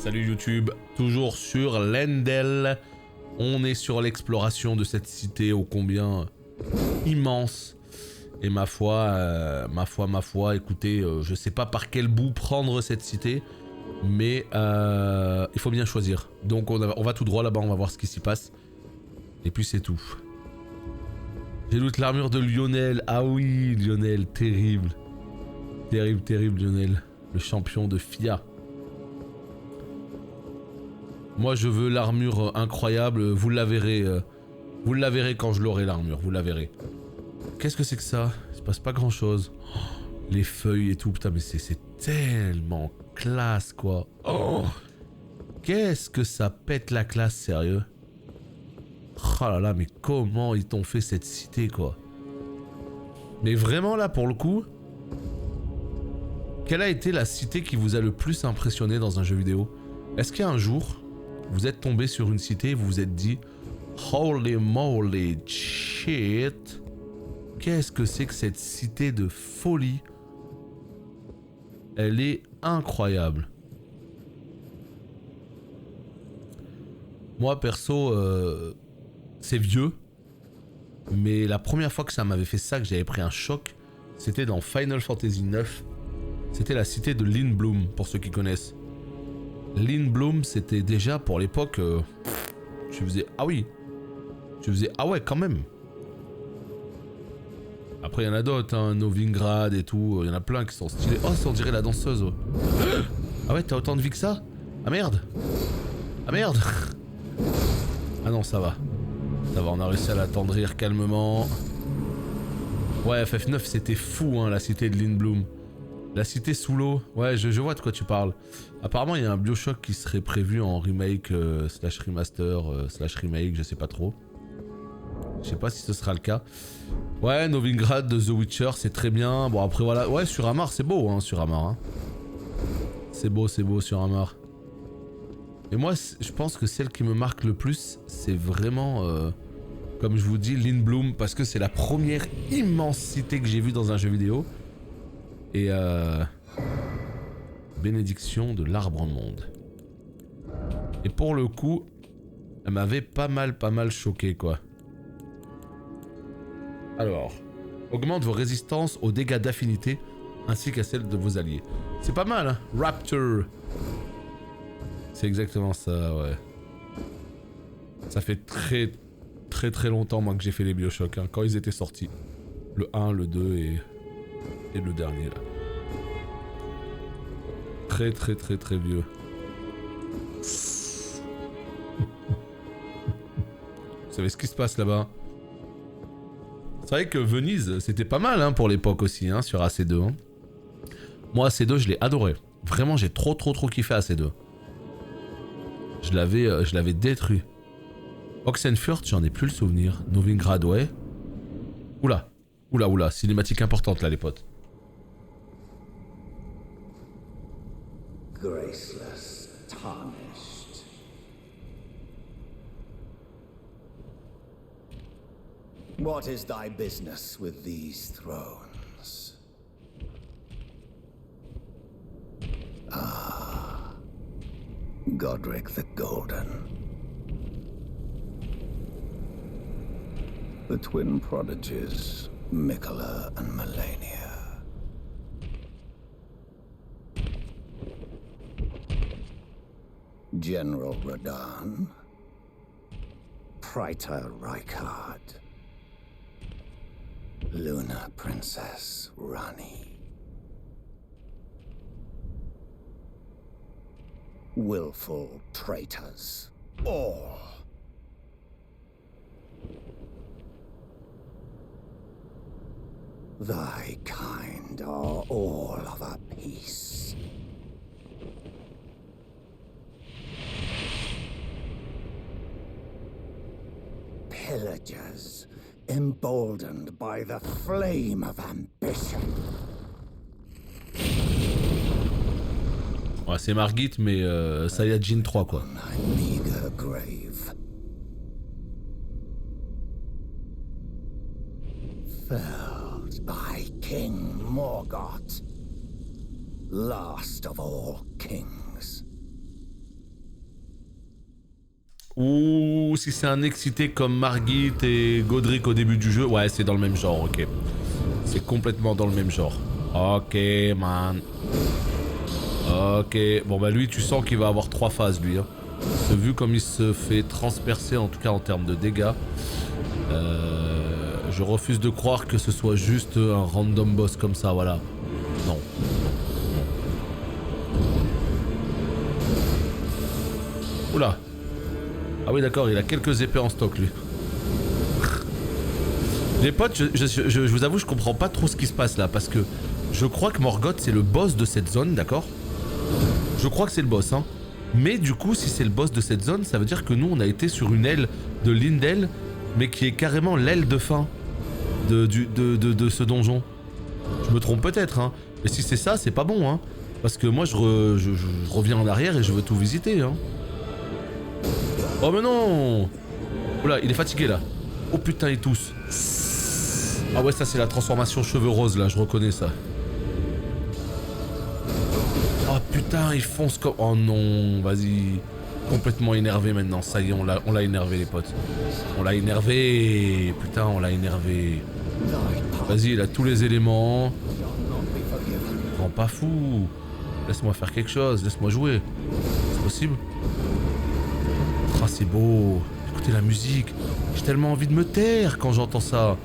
Salut YouTube, toujours sur Leyndell. On est sur l'exploration de cette cité ô combien immense. Et ma foi, écoutez, je sais pas par quel bout prendre cette cité, mais il faut bien choisir. Donc on va tout droit là-bas, on va voir ce qui s'y passe. Et puis c'est tout. J'ai loot l'armure de Lionel. Ah oui, Lionel, terrible. Terrible, terrible Lionel. Le champion de FIA. Moi je veux l'armure incroyable, vous la verrez quand je l'aurai l'armure, vous la verrez. Qu'est-ce que c'est que ça? Il se passe pas grand chose. Oh, les feuilles et tout, putain mais c'est tellement classe quoi. Oh, qu'est-ce que ça pète la classe, sérieux. Oh là là, mais comment ils t'ont fait cette cité quoi. Mais vraiment là pour le coup, quelle a été la cité qui vous a le plus impressionné dans un jeu vidéo? Est-ce qu'il y a un jour, vous êtes tombé sur une cité et vous vous êtes dit holy moly shit, qu'est-ce que c'est que cette cité de folie? Elle est incroyable. Moi perso, c'est vieux, mais la première fois que ça m'avait fait ça, que j'avais pris un choc, c'était dans Final Fantasy IX. C'était la cité de Lindblum, pour ceux qui connaissent. Lindblum, c'était déjà pour l'époque, tu faisais ah oui, tu faisais ah ouais quand même. Après il y en a d'autres, hein, Novigrad et tout, il y en a plein qui sont stylés. Oh, ça on dirait la danseuse. Ah ouais, t'as autant de vie que ça? Ah merde. Ah merde. Ah non, ça va. Ça va, on a réussi à l'attendrir calmement. Ouais, FF9 c'était fou hein, la cité de Lindblum. La cité sous l'eau, ouais je vois de quoi tu parles. Apparemment il y a un Bioshock qui serait prévu en remake, slash remaster, slash remake, je sais pas trop. Je sais pas si ce sera le cas. Ouais, Novigrad de The Witcher, c'est très bien. Bon après voilà, ouais Suramar c'est beau hein, Suramar. Hein. C'est beau Suramar. Et moi je pense que celle qui me marque le plus, c'est vraiment, comme je vous dis, Lindblum, parce que c'est la première immense cité que j'ai vue dans un jeu vidéo. Et bénédiction de l'arbre monde. Et pour le coup, elle m'avait pas mal choqué quoi. Alors, augmente vos résistances aux dégâts d'affinité ainsi qu'à celles de vos alliés. C'est pas mal hein, Raptor. C'est exactement ça, ouais. Ça fait très longtemps moi que j'ai fait les Bioshock, hein, quand ils étaient sortis. Le 1, le 2 et le dernier là. Très vieux. Vous savez ce qui se passe là-bas? C'est vrai que Venise, c'était pas mal hein, pour l'époque aussi, hein, sur AC2. Hein. Moi, AC2, je l'ai adoré. Vraiment, j'ai trop kiffé AC2. Je l'avais détruit. Oxenfurt, j'en ai plus le souvenir. Novigrad, ouais. Oula, cinématique importante là, les potes. Graceless, tarnished. What is thy business with these thrones? Ah, Godric the Golden. The twin prodigies, Miquella and Malenia. General Radahn, Praetor Rykard, Luna Princess Rani, willful traitors, all. Thy kind are all of a piece. Pillagers, emboldened by the flame of ambition. Ouais, c'est Margit, mais Saiyajin 3 quoi. My meager grave. Felled by King Morgoth, last of all kings. Ou si c'est un excité comme Margit et Godric au début du jeu, ouais, c'est dans le même genre, ok. C'est complètement dans le même genre. Ok, man. Ok, bon bah lui, tu sens qu'il va avoir 3 phases, lui. Hein. Vu comme il se fait transpercer, en tout cas en termes de dégâts, je refuse de croire que ce soit juste un random boss comme ça, voilà. Non. Oula. Ah oui d'accord, il a quelques épées en stock lui. Les potes, je vous avoue, je comprends pas trop ce qui se passe là, parce que je crois que Morgoth c'est le boss de cette zone, d'accord? Je crois que c'est le boss, hein. Mais du coup, si c'est le boss de cette zone, ça veut dire que nous on a été sur une aile de Lindel, mais qui est carrément l'aile de fin de ce donjon. Je me trompe peut-être, hein. Mais si c'est ça, c'est pas bon, hein. Parce que moi je reviens en arrière et je veux tout visiter, hein. Oh mais non! Oula, il est fatigué là. Oh putain, il tousse. Ah ouais, ça c'est la transformation cheveux roses là, je reconnais ça. Oh putain, il fonce comme... Oh non, vas-y. Complètement énervé maintenant, ça y est, on l'a énervé les potes. On l'a énervé. Putain, on l'a énervé. Vas-y, il a tous les éléments. Rends pas fou. Laisse-moi faire quelque chose, laisse-moi jouer. C'est possible? Ah, c'est beau. Écoutez la musique. J'ai tellement envie de me taire quand j'entends ça.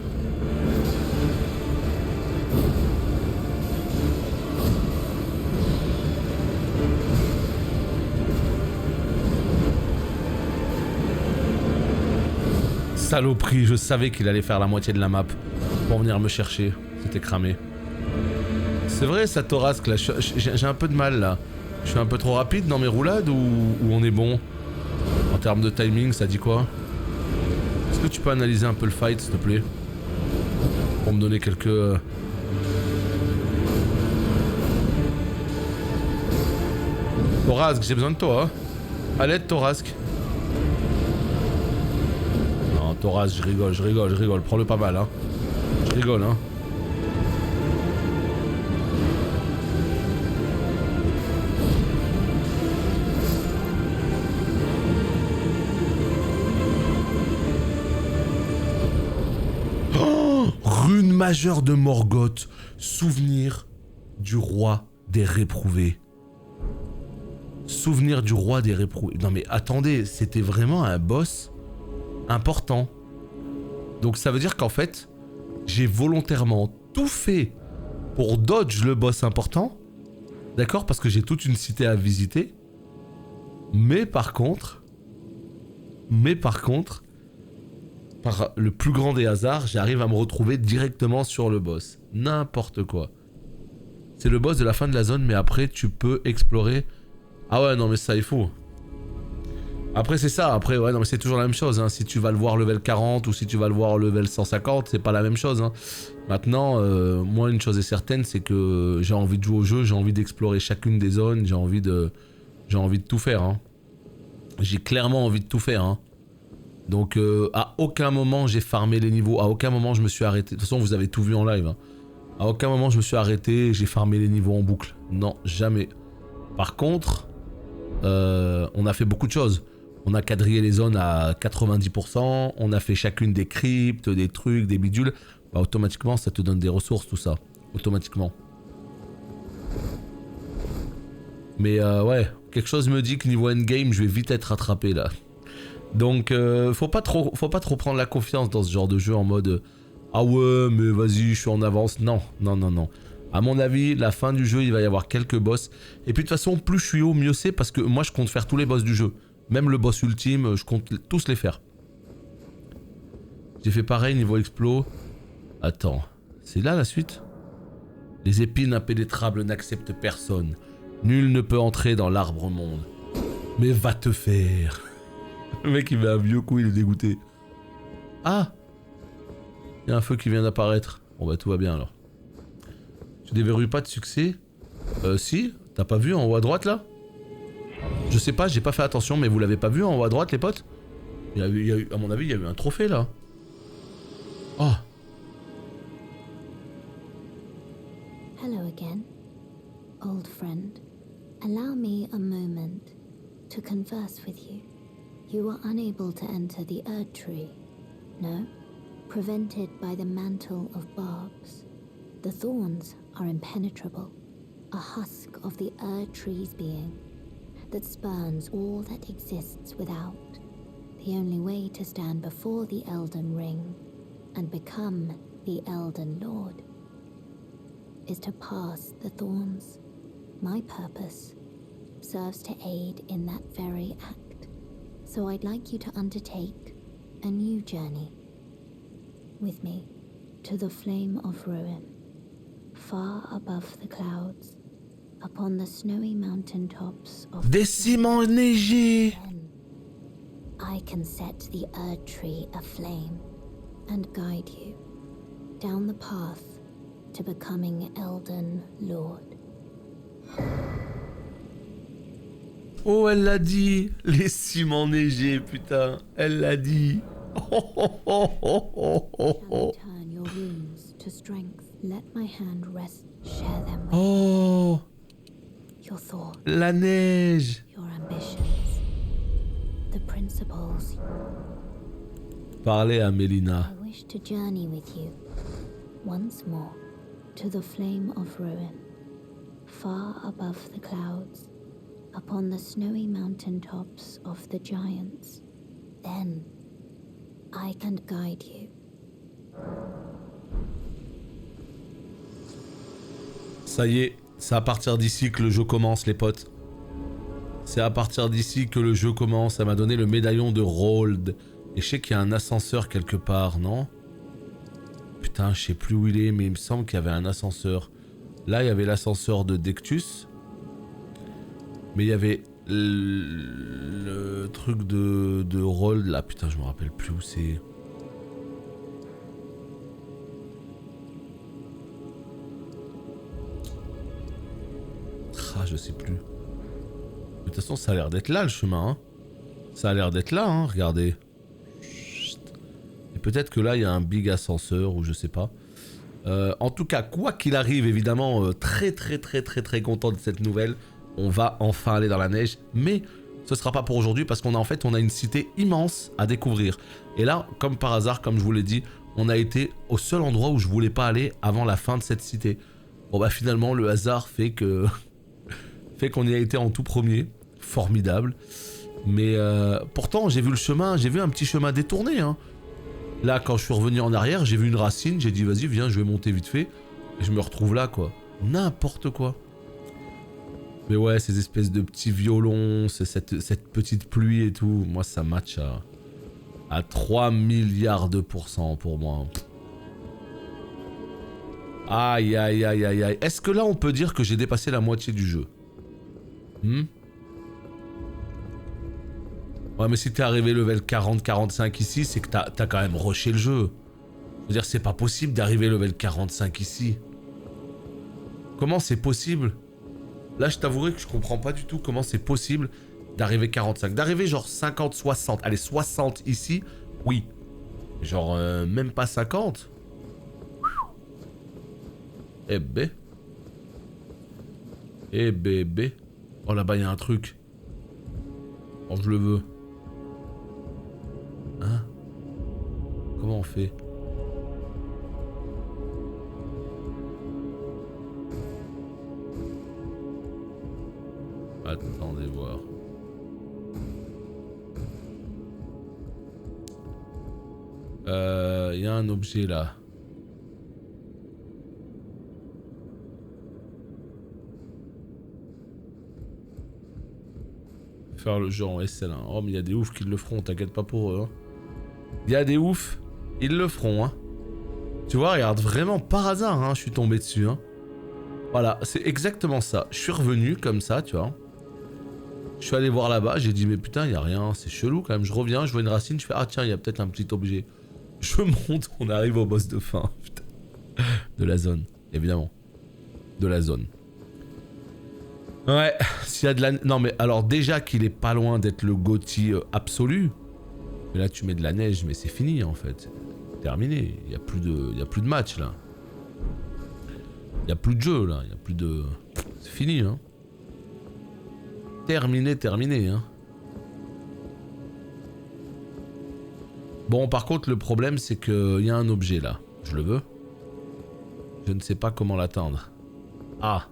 Saloperie, je savais qu'il allait faire la moitié de la map pour venir me chercher. C'était cramé. C'est vrai, ça Torasque là, j'ai un peu de mal là. Je suis un peu trop rapide dans mes roulades ou on est bon? En termes de timing, ça dit quoi? Est-ce que tu peux analyser un peu le fight, s'il te plaît? Pour me donner quelques... Torasque, j'ai besoin de toi, hein. À l'aide, Torasque. Non, Torasque, je rigole. Prends-le pas mal, hein. Je rigole, hein. Rune majeure de Morgoth, souvenir du roi des réprouvés. Souvenir du roi des réprouvés. Non mais attendez, c'était vraiment un boss important. Donc ça veut dire qu'en fait, j'ai volontairement tout fait pour dodge le boss important. D'accord? Parce que j'ai toute une cité à visiter. Mais par contre, par le plus grand des hasards, j'arrive à me retrouver directement sur le boss. N'importe quoi. C'est le boss de la fin de la zone, mais après tu peux explorer. Ah ouais, non mais ça il faut. Après c'est ça, après ouais, non mais c'est toujours la même chose. Hein. Si tu vas le voir level 40 ou si tu vas le voir level 150, c'est pas la même chose. Hein. Maintenant, moi une chose est certaine, c'est que j'ai envie de jouer au jeu, j'ai envie d'explorer chacune des zones, j'ai envie de tout faire. Hein. J'ai clairement envie de tout faire. Hein. Donc à aucun moment j'ai farmé les niveaux, à aucun moment je me suis arrêté. De toute façon vous avez tout vu en live. Hein. À aucun moment je me suis arrêté, j'ai farmé les niveaux en boucle. Non, jamais. Par contre, on a fait beaucoup de choses. On a quadrillé les zones à 90%, on a fait chacune des cryptes, des trucs, des bidules. Bah automatiquement ça te donne des ressources tout ça. Automatiquement. Mais ouais, quelque chose me dit que niveau endgame je vais vite être rattrapé là. Donc faut pas trop prendre la confiance dans ce genre de jeu en mode ah ouais mais vas-y je suis en avance. Non. À mon avis la fin du jeu il va y avoir quelques boss. Et puis de toute façon plus je suis haut mieux c'est parce que moi je compte faire tous les boss du jeu. Même le boss ultime je compte tous les faire. J'ai fait pareil niveau explo. Attends, c'est là la suite? Les épines impénétrables n'acceptent personne. Nul ne peut entrer dans l'arbre monde. Mais va te faire. Le mec il met un vieux coup, il est dégoûté. Ah! Il y a un feu qui vient d'apparaître. Bon bah tout va bien alors. Tu déverrouilles pas de succès? Si? T'as pas vu en haut à droite là? Je sais pas, j'ai pas fait attention, mais vous l'avez pas vu en haut à droite les potes? Il y a eu, à mon avis, il y a eu un trophée là. Oh! Hello again, old friend. Allow me a moment to converse with you. You were unable to enter the Erd Tree, no? Prevented by the mantle of barbs. The thorns are impenetrable, a husk of the Erd Tree's being that spurns all that exists without. The only way to stand before the Elden Ring and become the Elden Lord is to pass the thorns. My purpose serves to aid in that very act. So I'd like you to undertake a new journey with me to the Flame of Ruin, far above the clouds, upon the snowy mountain tops of Des ciments enneigés. Then I can set the Erd Tree aflame and guide you down the path to becoming Elden Lord. Oh, elle l'a dit. Les ciments enneigés, putain. Elle l'a dit. Oh, oh, oh, oh, oh, oh, oh. Turn your wounds to strength. Let my hand rest. Share them with Oh, your thoughts, la neige. your ambitions, the principles. Parlez à Mélina. I wish to journey with you once more to the Flame of Ruin, far above the clouds, upon the snowy mountain tops of the giants. Then I can guide you. Ça y est, c'est à partir d'ici que le jeu commence, les potes. C'est à partir d'ici que le jeu commence. Elle m'a donné le médaillon de Rold. Et je sais qu'il y a un ascenseur quelque part, non? Putain, je sais plus où il est, mais il me semble qu'il y avait un ascenseur. Là, il y avait l'ascenseur de Dectus. Mais il y avait le truc de Rold, là. Putain, je me rappelle plus où c'est. Ah, je sais plus. De toute façon, ça a l'air d'être là, le chemin, hein. Ça a l'air d'être là, hein, regardez. Chut. Et peut-être que là, il y a un big ascenseur, ou je sais pas. En tout cas, quoi qu'il arrive, évidemment, très content de cette nouvelle. On va enfin aller dans la neige, mais ce sera pas pour aujourd'hui, parce qu'on a en fait, on a une cité immense à découvrir. Et là, comme par hasard, comme je vous l'ai dit, on a été au seul endroit où je voulais pas aller avant la fin de cette cité. Bon bah finalement, le hasard fait que... fait qu'on y a été en tout premier, formidable. Mais pourtant, j'ai vu le chemin, j'ai vu un petit chemin détourné. Hein. Là, quand je suis revenu en arrière, j'ai vu une racine, j'ai dit vas-y, viens, je vais monter vite fait. Et je me retrouve là, quoi. N'importe quoi. Mais ouais, ces espèces de petits violons, cette petite pluie et tout, moi ça match à 3 milliards de % pour moi. Aïe aïe aïe aïe aïe. Est-ce que là on peut dire que j'ai dépassé la moitié du jeu? Ouais, mais si t'es arrivé level 40-45 ici, c'est que t'as quand même rushé le jeu. Je veux dire, c'est pas possible d'arriver level 45 ici. Comment c'est possible? Là, je t'avouerai que je comprends pas du tout comment c'est possible d'arriver 45. D'arriver genre 50-60. Allez, 60 ici, oui. Genre même pas 50. Eh ben. Eh bébé. Oh là-bas, il y a un truc. Oh, je le veux. Hein? Comment on fait? Attendez voir. Il y a un objet là. Faire le jeu en SL1. Oh mais il y a des oufs qui le feront, t'inquiète pas pour eux. Hein. Il y a des oufs, ils le feront. Hein. Tu vois, regarde, vraiment par hasard, hein, je suis tombé dessus. Hein. Voilà, c'est exactement ça. Je suis revenu comme ça, tu vois. Je suis allé voir là-bas, j'ai dit mais putain, il y a rien, c'est chelou quand même. Je reviens, je vois une racine, je fais ah tiens, il y a peut-être un petit objet. Je monte, on arrive au boss de fin. Putain. De la zone, évidemment. De la zone. Ouais, s'il y a de la... Non mais alors déjà qu'il est pas loin d'être le GOTY absolu. Mais là tu mets de la neige, mais c'est fini en fait. Terminé, il y a plus de match là. Il y a plus de jeu là, il y a plus de... C'est fini hein. Terminé, hein. Bon, par contre, le problème, c'est qu'il y a un objet là. Je le veux. Je ne sais pas comment l'atteindre. Ah.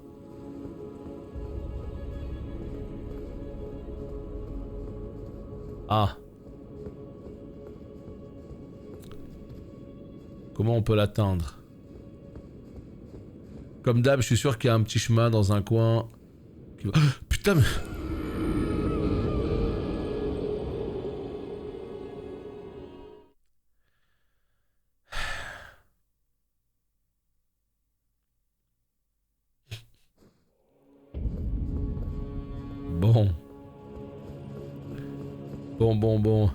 Ah. Comment on peut l'atteindre? Comme d'hab, je suis sûr qu'il y a un petit chemin dans un coin. Qui va... Putain, mais... Bon. Bon.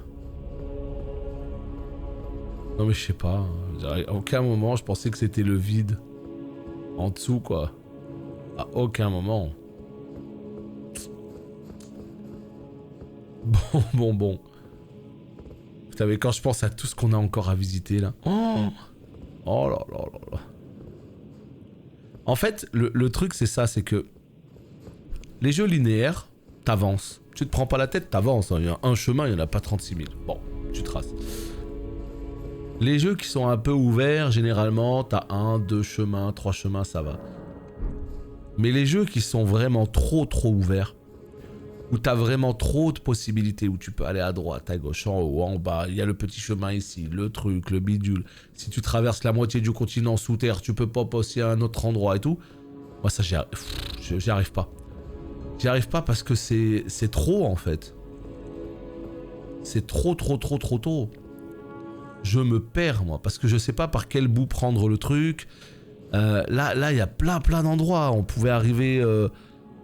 Non mais je sais pas. À aucun moment je pensais que c'était le vide. En dessous quoi. À aucun moment. Bon. Putain mais quand je pense à tout ce qu'on a encore à visiter là. Oh là. En fait, le truc c'est ça, c'est que les jeux linéaires, t'avances. Tu te prends pas la tête, t'avances. Il y a un chemin, il y en a pas 36 000. Bon, tu traces. Les jeux qui sont un peu ouverts, généralement, t'as 1, 2 chemins, 3 chemins, ça va. Mais les jeux qui sont vraiment trop ouverts, où t'as vraiment trop de possibilités, où tu peux aller à droite, à gauche, en haut, en bas, il y a le petit chemin ici, le truc, le bidule. Si tu traverses la moitié du continent sous terre, tu peux pop aussi à un autre endroit et tout. Moi ça, j'y arrive pas. J'y arrive pas parce que c'est trop en fait. C'est trop. Je me perds moi, parce que je sais pas par quel bout prendre le truc. Là il y a plein d'endroits. On pouvait arriver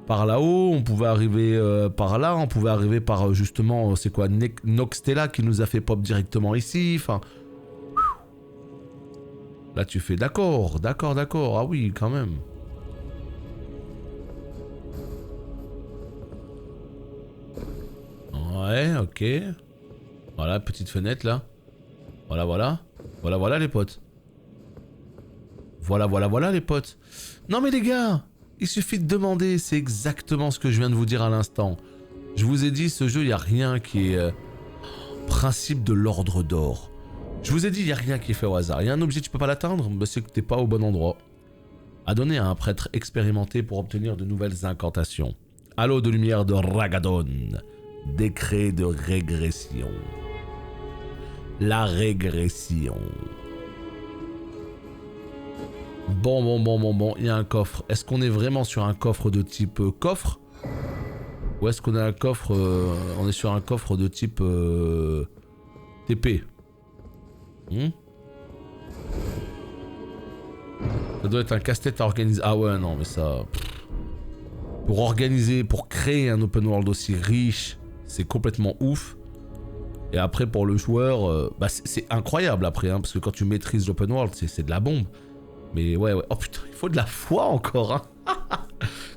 par là-haut, on pouvait arriver par là, on pouvait arriver par justement, c'est quoi, Noxtella qui nous a fait pop directement ici. Enfin, là tu fais d'accord. Ah oui, quand même. Ouais, ok. Voilà, petite fenêtre là. Voilà les potes. Voilà les potes. Non mais les gars, il suffit de demander, c'est exactement ce que je viens de vous dire à l'instant. Je vous ai dit, ce jeu, il n'y a rien qui est... principe de l'ordre d'or. Je vous ai dit, il n'y a rien qui est fait au hasard. Il y a un objet, tu peux pas l'atteindre, bah, c'est que t'es pas au bon endroit. À donner à un prêtre expérimenté pour obtenir de nouvelles incantations. Halo de lumière de Ragadon. Décret de régression. La régression. Bon, il y a un coffre. Est-ce qu'on est vraiment sur un coffre de type coffre? Ou est-ce qu'on a un coffre... on est sur un coffre de type... TP. Ça doit être un casse-tête à organiser. Ah ouais, non, mais ça... Pour organiser, pour créer un open world aussi riche, c'est complètement ouf. Et après, pour le joueur, bah c'est incroyable après, hein, parce que quand tu maîtrises l'open world, c'est de la bombe. Mais ouais. Oh putain, il faut de la foi encore, hein.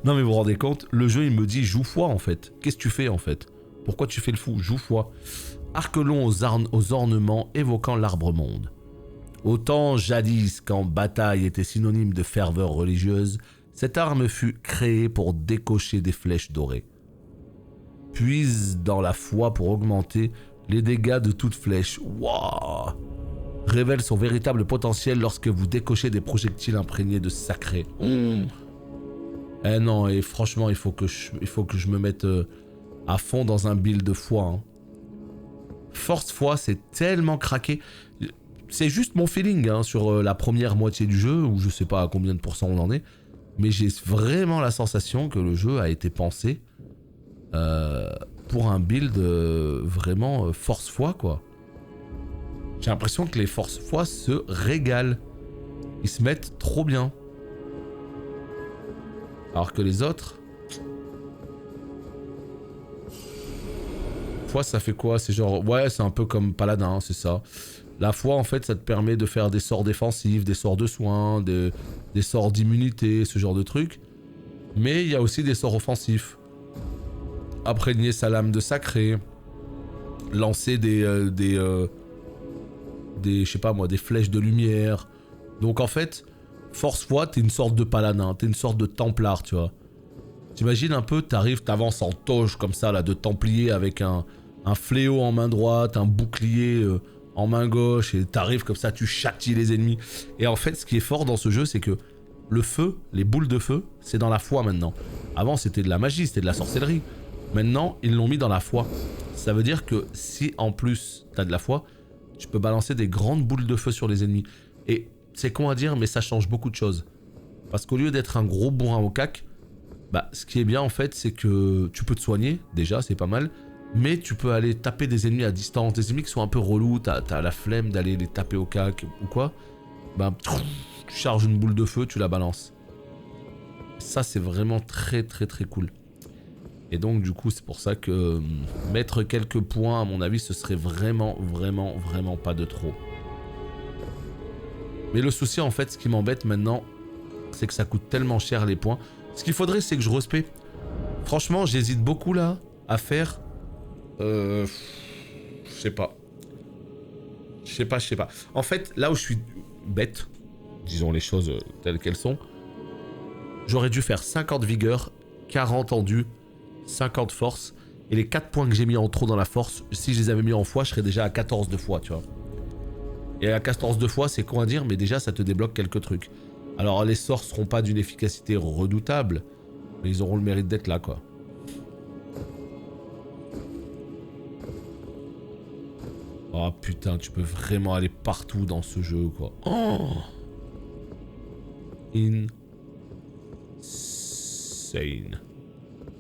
Non mais vous vous rendez compte, le jeu il me dit joue foi en fait. Qu'est-ce que tu fais en fait? Pourquoi tu fais le fou? Joue foi. Arc long aux ornements évoquant l'arbre monde. Autant jadis quand bataille était synonyme de ferveur religieuse, cette arme fut créée pour décocher des flèches dorées. Puise dans la foi pour augmenter les dégâts de toute flèche. Waouh! Révèle son véritable potentiel lorsque vous décochez des projectiles imprégnés de sacré. Eh non, et franchement, il faut que je me mette à fond dans un build de foi. Hein. Force foi, c'est tellement craqué. C'est juste mon feeling hein, sur la première moitié du jeu, où je sais pas à combien de pourcents on en est. Mais j'ai vraiment la sensation que le jeu a été pensé pour un build vraiment force foi quoi. J'ai l'impression que les forces foi se régalent. Ils se mettent trop bien. Alors que les autres... Foi ça fait quoi? C'est genre... Ouais c'est un peu comme paladin, hein, c'est ça. La foi en fait ça te permet de faire des sorts défensifs, des sorts de soins, des sorts d'immunité, ce genre de trucs. Mais il y a aussi des sorts offensifs. Imprégner sa lame de sacré. Lancer je sais pas moi, des flèches de lumière. Donc en fait, force foi, t'es une sorte de paladin, t'es une sorte de templard, tu vois. T'imagines un peu, t'avances en toge comme ça, là, de templier avec un fléau en main droite, un bouclier en main gauche et t'arrives comme ça, tu châties les ennemis. Et en fait, ce qui est fort dans ce jeu, c'est que le feu, les boules de feu, c'est dans la foi maintenant. Avant, c'était de la magie, c'était de la sorcellerie. Maintenant, ils l'ont mis dans la foi. Ça veut dire que si en plus t'as de la foi, tu peux balancer des grandes boules de feu sur les ennemis. Et c'est con à dire, mais ça change beaucoup de choses. Parce qu'au lieu d'être un gros bourrin au cac, bah, ce qui est bien en fait, c'est que tu peux te soigner, déjà, c'est pas mal. Mais tu peux aller taper des ennemis à distance, des ennemis qui sont un peu relous, t'as la flemme d'aller les taper au cac ou quoi. Bah, tu charges une boule de feu, tu la balances. Ça, c'est vraiment très très très cool. Et donc, du coup, c'est pour ça que mettre quelques points, à mon avis, ce serait vraiment pas de trop. Mais le souci, en fait, ce qui m'embête maintenant, c'est que ça coûte tellement cher les points. Ce qu'il faudrait, c'est que je respecte. Franchement, j'hésite beaucoup là à faire... Je sais pas. Je sais pas. En fait, là où je suis bête, disons les choses telles qu'elles sont, j'aurais dû faire 50 vigueur, 40 endu, 50 force, et les 4 points que j'ai mis en trop dans la force, si je les avais mis en foi, je serais déjà à 14 de foi, tu vois. Et à 14 de foi, c'est con à dire, mais déjà ça te débloque quelques trucs. Alors les sorts seront pas d'une efficacité redoutable, mais ils auront le mérite d'être là, quoi. Oh putain, tu peux vraiment aller partout dans ce jeu, quoi. Oh, insane.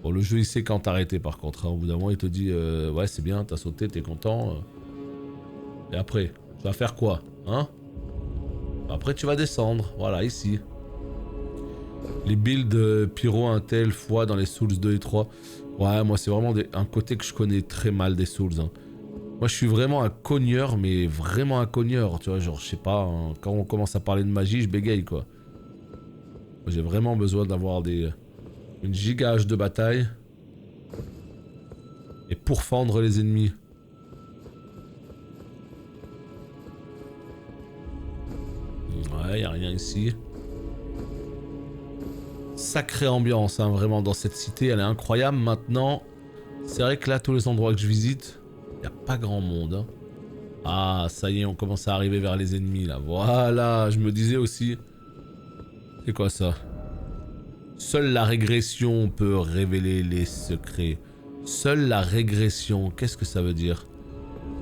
Bon, le jeu, il sait quand t'arrêter, par contre. Hein. Au bout d'un moment, il te dit ouais, c'est bien, t'as sauté, t'es content. Et après, tu vas faire quoi, hein? Après, tu vas descendre. Voilà, ici. Les builds Pyro, Intel, Foi dans les Souls 2 et 3. Ouais, moi, c'est vraiment un côté que je connais très mal des Souls. Hein. Moi, je suis vraiment un cogneur, mais vraiment un cogneur. Tu vois, genre, je sais pas, hein, quand on commence à parler de magie, je bégaye, quoi. J'ai vraiment besoin d'avoir une giga hache de bataille. Et pour fendre les ennemis. Ouais, y a rien ici. Sacrée ambiance, hein, vraiment, dans cette cité. Elle est incroyable. Maintenant, c'est vrai que là, tous les endroits que je visite, y a pas grand monde. Hein. Ah, ça y est, on commence à arriver vers les ennemis, là. Voilà, je me disais aussi... C'est quoi ça? Seule la régression peut révéler les secrets. Seule la régression, qu'est-ce que ça veut dire?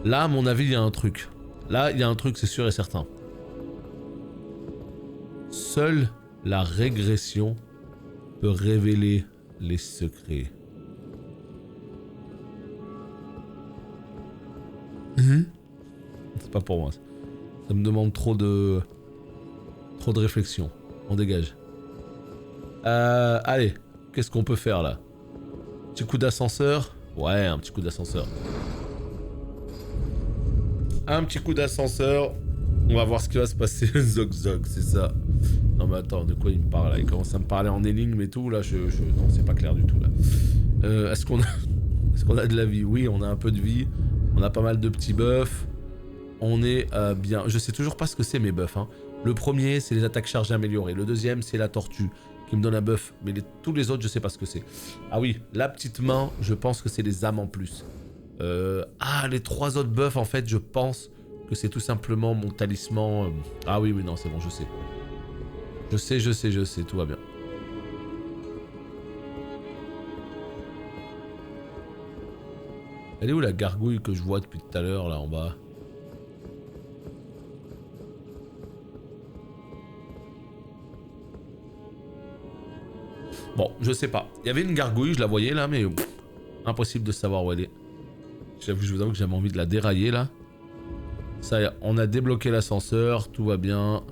Là, à mon avis, il y a un truc. Là, il y a un truc, c'est sûr et certain. Seule la régression peut révéler les secrets. C'est pas pour moi. Ça me demande trop de réflexion. On dégage. Allez, qu'est-ce qu'on peut faire là? Petit coup d'ascenseur? Ouais, un petit coup d'ascenseur. Un petit coup d'ascenseur. On va voir ce qui va se passer. Zog zog, c'est ça. Non mais attends, de quoi il me parle là? Il commence à me parler en énigme et tout là. Non, c'est pas clair du tout là. Est-ce qu'on a de la vie? Oui, on a un peu de vie. On a pas mal de petits buffs. On est bien. Je sais toujours pas ce que c'est mes buffs. Hein. Le premier, c'est les attaques chargées améliorées. Le deuxième, c'est la tortue qui me donne un buff. Mais tous les autres, je sais pas ce que c'est. Ah oui, la petite main, je pense que c'est les âmes en plus. Ah, les 3 autres buffs, en fait, je pense que c'est tout simplement mon talisman. Ah oui, mais non, c'est bon, je sais. Je sais, tout va bien. Elle est où la gargouille que je vois depuis tout à l'heure, là, en bas? Bon, je sais pas. Il y avait une gargouille, je la voyais là, mais impossible de savoir où elle est. Je vous avoue que j'avais envie de la dérailler là. Ça y est, on a débloqué l'ascenseur, tout va bien.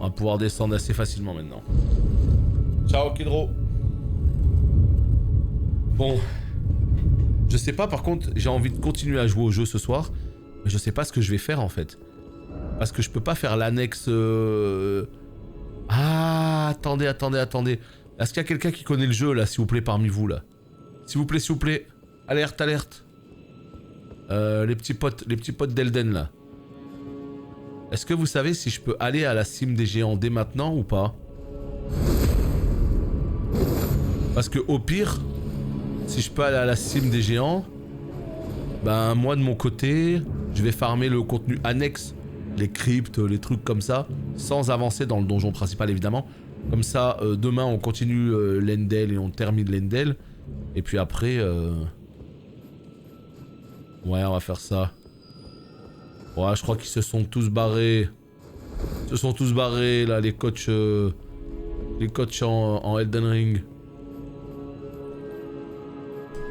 On va pouvoir descendre assez facilement maintenant. Ciao Kidro. Bon. Je sais pas, par contre, j'ai envie de continuer à jouer au jeu ce soir. Mais je sais pas ce que je vais faire en fait. Parce que je peux pas faire l'annexe... Ah, attendez. Est-ce qu'il y a quelqu'un qui connaît le jeu là, s'il vous plaît, parmi vous là? S'il vous plaît. Alerte. Les petits potes d'Elden là. Est-ce que vous savez si je peux aller à la cime des géants dès maintenant ou pas? Parce que au pire, si je peux aller à la cime des géants, ben moi de mon côté, je vais farmer le contenu annexe, les cryptes, les trucs comme ça, sans avancer dans le donjon principal évidemment. Comme ça, demain on continue l'Endel et on termine l'Endel. Et puis après... Ouais, on va faire ça. Ouais, je crois qu'ils se sont tous barrés. Ils se sont tous barrés là, les coachs en Elden Ring.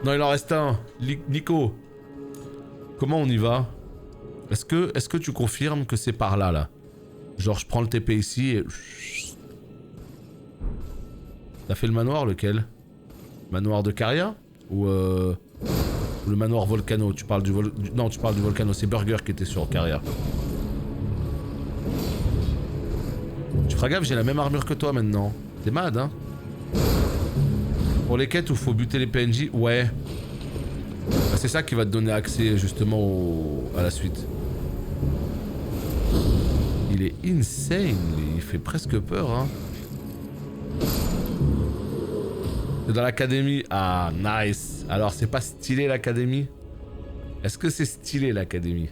Non, il en reste un. Nico. Comment on y va? Est-ce que tu confirmes que c'est par là, là? Genre, je prends le TP ici et... T'as fait le manoir, lequel? Manoir de Caria? Ou le manoir Volcano? Tu parles du Non, tu parles du Volcano. C'est Burger qui était sur Caria. Tu feras gaffe, j'ai la même armure que toi maintenant. T'es mad, hein? Pour les quêtes où faut buter les PNJ, ouais. Bah, c'est ça qui va te donner accès justement à la suite. Il est insane, il fait presque peur, hein. C'est dans l'académie. Ah, nice. Alors, c'est pas stylé l'académie? Est-ce que c'est stylé l'académie?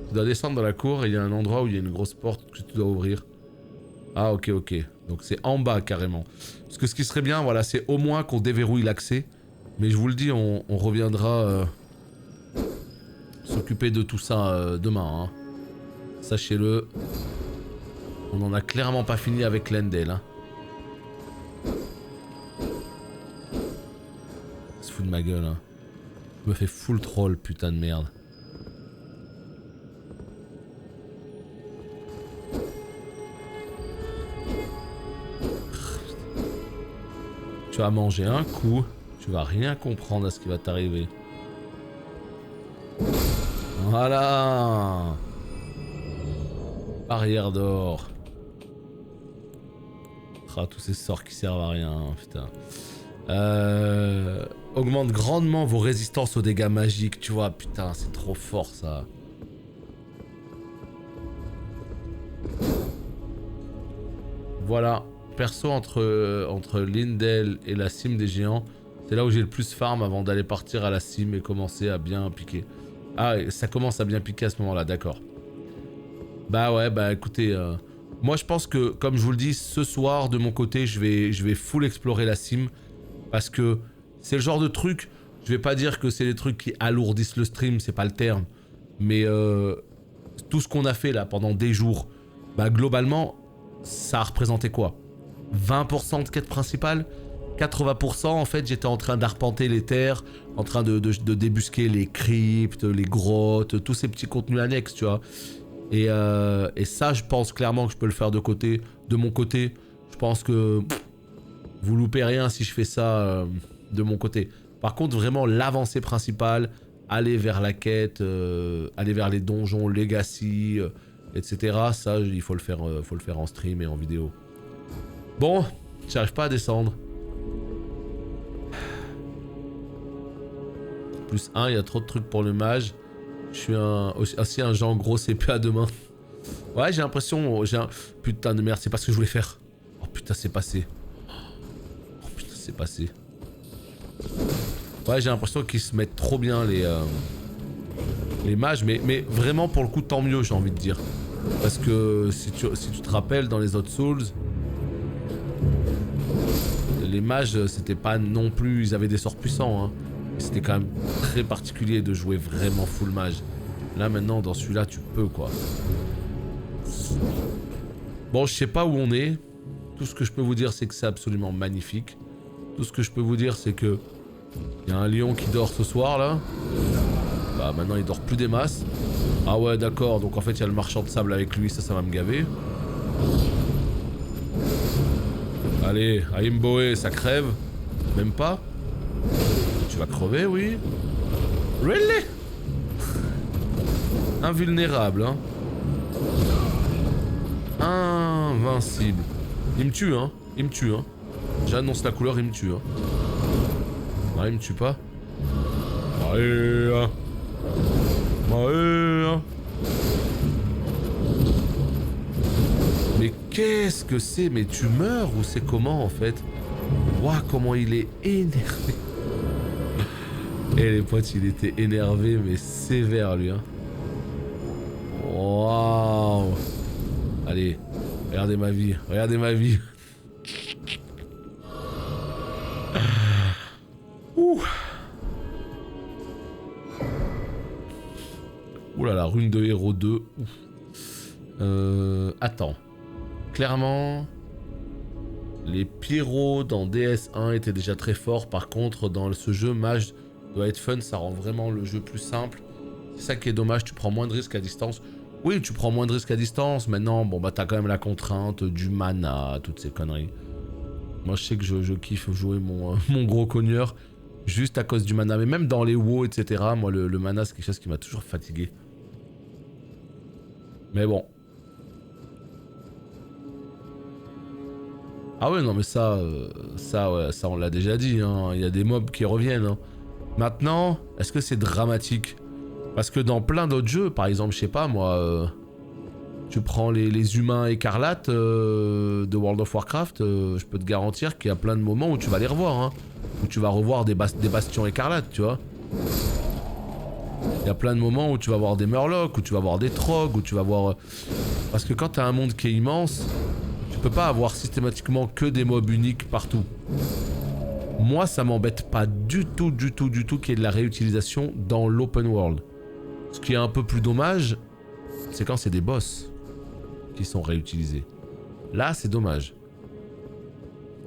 Tu dois descendre dans la cour et il y a un endroit où il y a une grosse porte que tu dois ouvrir. Ah, ok, ok. Donc c'est en bas carrément. Parce que ce qui serait bien, voilà, c'est au moins qu'on déverrouille l'accès. Mais je vous le dis, on reviendra s'occuper de tout ça demain. Hein. Sachez-le. On n'en a clairement pas fini avec l'Endel. Hein. Se fout de ma gueule. Hein. Je me fais full troll, putain de merde. Tu vas manger un coup, tu vas rien comprendre à ce qui va t'arriver. Voilà. Barrière d'or. Ah, tous ces sorts qui servent à rien, putain. Augmente grandement vos résistances aux dégâts magiques, tu vois, putain, c'est trop fort ça. Voilà. Perso, entre l'Indel et la cime des géants, c'est là où j'ai le plus farm avant d'aller partir à la cime et commencer à bien piquer. Ah, ça commence à bien piquer à ce moment-là, d'accord. Bah ouais, bah écoutez, moi je pense que, comme je vous le dis, ce soir, de mon côté, je vais full explorer la cime. Parce que c'est le genre de truc, je vais pas dire que c'est des trucs qui alourdissent le stream, c'est pas le terme. Mais tout ce qu'on a fait là pendant des jours, bah globalement, ça a représenté quoi? 20% de quête principale, 80% en fait j'étais en train d'arpenter les terres, en train de débusquer les cryptes, les grottes, tous ces petits contenus annexes, tu vois. Et ça je pense clairement que je peux le faire de mon côté. Je pense que vous loupez rien si je fais ça de mon côté. Par contre vraiment l'avancée principale, aller vers la quête, aller vers les donjons, Legacy, etc. Ça il faut le faire en stream et en vidéo. Bon, j'arrive pas à descendre. Plus 1, il y a trop de trucs pour le mage. Je suis aussi un genre gros CP à deux mains. Ouais, j'ai l'impression... Putain de merde, c'est pas ce que je voulais faire. Oh putain, c'est passé. Oh putain, c'est passé. Ouais, j'ai l'impression qu'ils se mettent trop bien les mages. Mais vraiment, pour le coup, tant mieux, j'ai envie de dire. Parce que si tu te rappelles, dans les autres Souls... Les mages, c'était pas non plus... Ils avaient des sorts puissants, hein. C'était quand même très particulier de jouer vraiment full mage. Là, maintenant, dans celui-là, tu peux, quoi. Bon, je sais pas où on est. Tout ce que je peux vous dire, c'est que c'est absolument magnifique. Tout ce que je peux vous dire, c'est que... Il y a un lion qui dort ce soir, là. Bah, maintenant, il dort plus des masses. Ah ouais, d'accord. Donc, en fait, il y a le marchand de sable avec lui. Ça va me gaver. Allez, Aimboé, ça crève. Même pas. Tu vas crever, oui. Really? Invulnérable, hein. Invincible. Il me tue, hein. Il me tue, hein. J'annonce la couleur, il me tue, hein. Ah, il me tue pas. Allez, hein. Allez, hein. Mais qu'est-ce que c'est? Mais tu meurs ou c'est comment en fait? Ouah, comment il est énervé. Et les potes, il était énervé mais sévère lui, hein. Waouh. Allez, regardez ma vie, regardez ma vie. Ouh. Ouh là là, rune de héros 2. Attends. Clairement, les pyros dans DS1 étaient déjà très forts. Par contre, dans ce jeu, Mage doit être fun. Ça rend vraiment le jeu plus simple. C'est ça qui est dommage, tu prends moins de risques à distance. Oui, tu prends moins de risques à distance. Maintenant, bon bah t'as quand même la contrainte du mana, toutes ces conneries. Moi, je sais que je kiffe jouer mon gros cogneur juste à cause du mana. Mais même dans les WoW, etc., moi, le mana, c'est quelque chose qui m'a toujours fatigué. Mais bon. Ah ouais, non, mais ça, ouais, ça on l'a déjà dit. Hein. Il y a des mobs qui reviennent. Hein. Maintenant, est-ce que c'est dramatique? Parce que dans plein d'autres jeux, par exemple, je sais pas moi, tu prends les humains écarlates de World of Warcraft, je peux te garantir qu'il y a plein de moments où tu vas les revoir, hein, où tu vas revoir des bastions écarlates, tu vois. Il y a plein de moments où tu vas voir des murlocs, où tu vas voir des trogs, où tu vas voir... Parce que quand t'as un monde qui est immense, tu peux pas avoir systématiquement que des mobs uniques partout. Moi, ça m'embête pas du tout qu'il y ait de la réutilisation dans l'open world. Ce qui est un peu plus dommage, c'est quand c'est des boss qui sont réutilisés. Là, c'est dommage.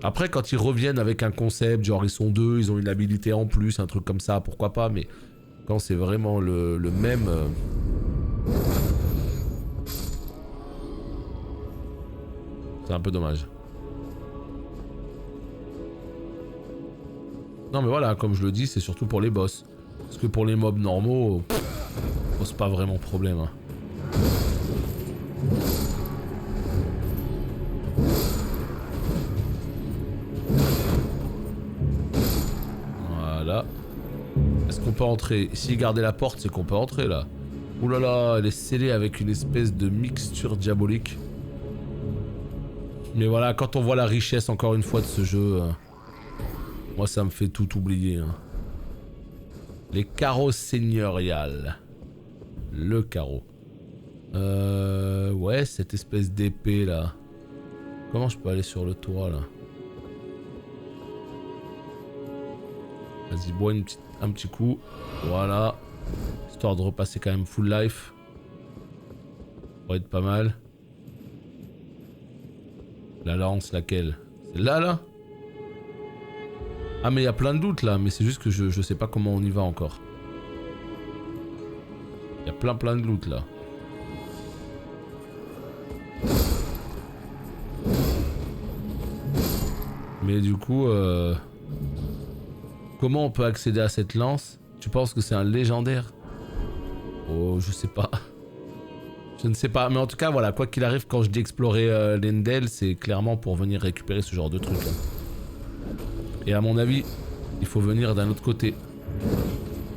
Après, quand ils reviennent avec un concept, genre ils sont deux, ils ont une habilité en plus, un truc comme ça, pourquoi pas, mais quand c'est vraiment le même... C'est un peu dommage. Non mais voilà, comme je le dis, c'est surtout pour les boss. Parce que pour les mobs normaux... pose pas vraiment problème. Hein. Voilà. Est-ce qu'on peut entrer? Si garder la porte, c'est qu'on peut entrer là. Ouh là là, elle est scellée avec une espèce de mixture diabolique. Mais voilà, quand on voit la richesse encore une fois de ce jeu, moi ça me fait tout oublier. Hein. Les carreaux seigneuriales. Le carreau. Ouais, cette espèce d'épée là. Comment je peux aller sur le toit là? Vas-y, bois un petit coup. Voilà. Histoire de repasser quand même full life. Ça pourrait être pas mal. La lance, laquelle? C'est là? Ah mais il y a plein de doutes là, mais c'est juste que je sais pas comment on y va encore. Il y a plein de loot là. Mais du coup, comment on peut accéder à cette lance? Tu penses que c'est un légendaire? Oh, je sais pas. Je ne sais pas, mais en tout cas, voilà, quoi qu'il arrive, quand je dis explorer l'Endel, c'est clairement pour venir récupérer ce genre de trucs. Hein. Et à mon avis, il faut venir d'un autre côté.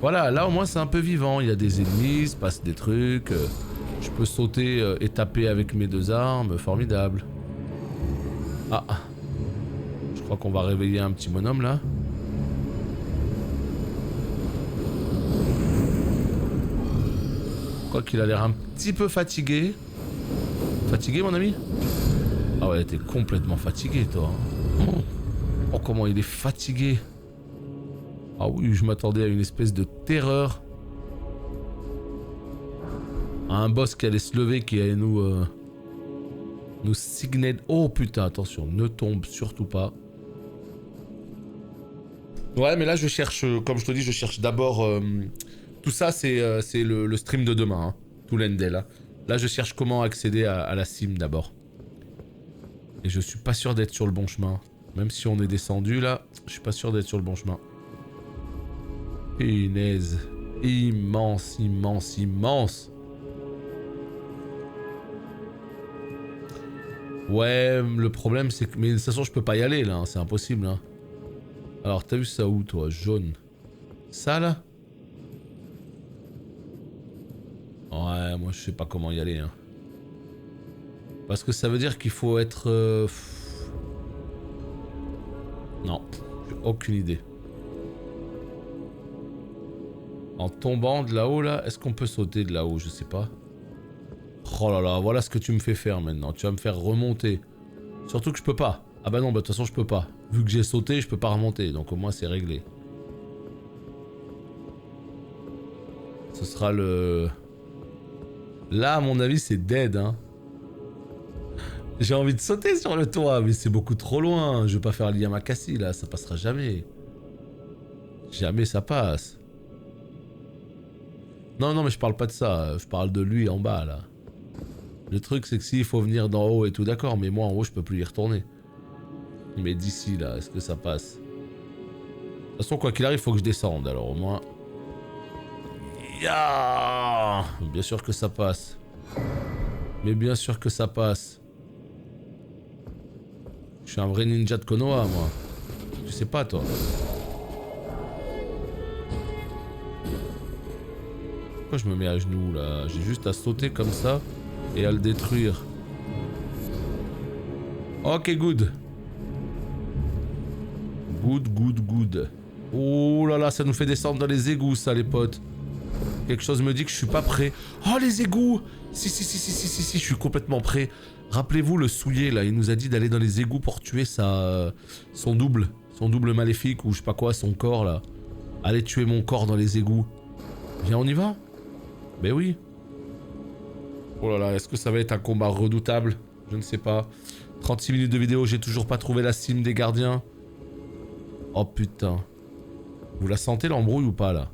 Voilà, là au moins c'est un peu vivant, il y a des ennemis, il se passe des trucs, je peux sauter et taper avec mes deux armes, formidable. Ah, je crois qu'on va réveiller un petit bonhomme là. Je crois qu'il a l'air un petit peu fatigué. Fatigué mon ami? Ah ouais, t'es complètement fatigué toi. Oh comment il est fatigué. Ah oui, je m'attendais à une espèce de terreur. À un boss qui allait se lever, qui allait nous signer... Oh putain, attention, ne tombe surtout pas. Ouais, mais là je cherche, comme je te dis, je cherche d'abord... tout ça c'est le stream de demain, hein, tout l'Endel. Hein. Là je cherche comment accéder à la cime d'abord. Et je suis pas sûr d'être sur le bon chemin. Même si on est descendu là, je suis pas sûr d'être sur le bon chemin. Punaise. Immense. Ouais, le problème c'est que... Mais de toute façon je peux pas y aller là, hein, c'est impossible. Hein. Alors t'as vu ça où toi? Jaune. Ça là? Ouais, moi je sais pas comment y aller. Hein. Parce que ça veut dire qu'il faut être... Non, j'ai aucune idée. En tombant de là-haut là, est-ce qu'on peut sauter de là-haut? Je sais pas. Oh là là, voilà ce que tu me fais faire maintenant. Tu vas me faire remonter. Surtout que je peux pas. Ah bah non, bah de toute façon je peux pas. Vu que j'ai sauté, je peux pas remonter. Donc au moins c'est réglé. Ce sera le... Là, à mon avis, c'est dead, hein. J'ai envie de sauter sur le toit, mais c'est beaucoup trop loin. Je vais pas faire l'Yamakasi, là. Ça passera jamais. Jamais ça passe. Non, non, mais je parle pas de ça. Je parle de lui en bas, là. Le truc, c'est que s'il faut venir d'en haut et tout, d'accord. Mais moi, en haut, je peux plus y retourner. Mais d'ici, là, est-ce que ça passe? De toute façon, quoi qu'il arrive, il faut que je descende. Alors, au moins... Ya, bien sûr que ça passe. Mais bien sûr que ça passe. Je suis un vrai ninja de Konoha, moi. Tu sais pas, toi. Pourquoi je me mets à genoux, là? J'ai juste à sauter comme ça et à le détruire. Ok, good. Good, good, good. Oh là là, ça nous fait descendre dans les égouts, ça, les potes. Quelque chose me dit que je suis pas prêt. Oh, les égouts! Si, je suis complètement prêt. Rappelez-vous le souillé, là, il nous a dit d'aller dans les égouts pour tuer son double maléfique ou je sais pas quoi, son corps, là. Allez tuer mon corps dans les égouts. Viens, on y va? Ben oui. Oh là là, est-ce que ça va être un combat redoutable? Je ne sais pas. 36 minutes de vidéo, j'ai toujours pas trouvé la cime des gardiens. Oh putain. Vous la sentez l'embrouille ou pas, là?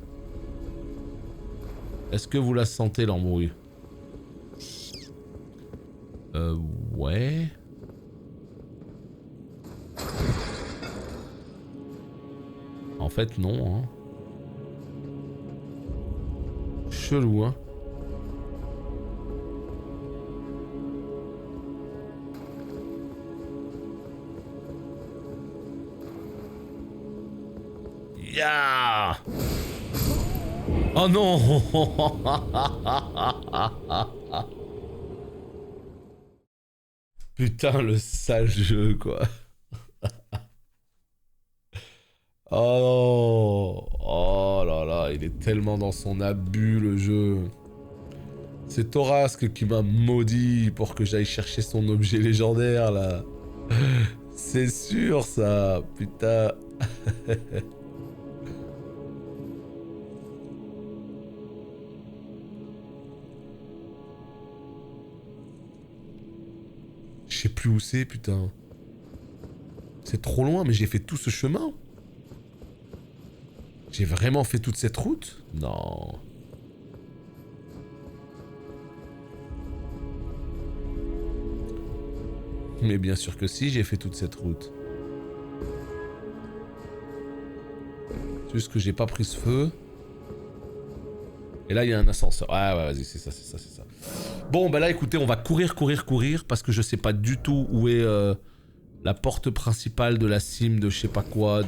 Est-ce que vous la sentez, l'embrouille? Ouais. En fait, non, hein. Chelou, hein. Ya! Oh non! Putain, le sale jeu, quoi. Oh non! Oh là là, il est tellement dans son abus, le jeu. C'est Torasque qui m'a maudit pour que j'aille chercher son objet légendaire, là. C'est sûr, ça. Putain. Je sais plus où c'est, putain. C'est trop loin, mais j'ai fait tout ce chemin. J'ai vraiment fait toute cette route? Non. Mais bien sûr que si, j'ai fait toute cette route. C'est juste que j'ai pas pris ce feu. Et là, il y a un ascenseur. Ah ouais, vas-y, c'est ça, c'est ça, c'est ça. Bon, bah là, écoutez, on va courir, parce que je sais pas du tout où est la porte principale de la cime de je sais pas quoi.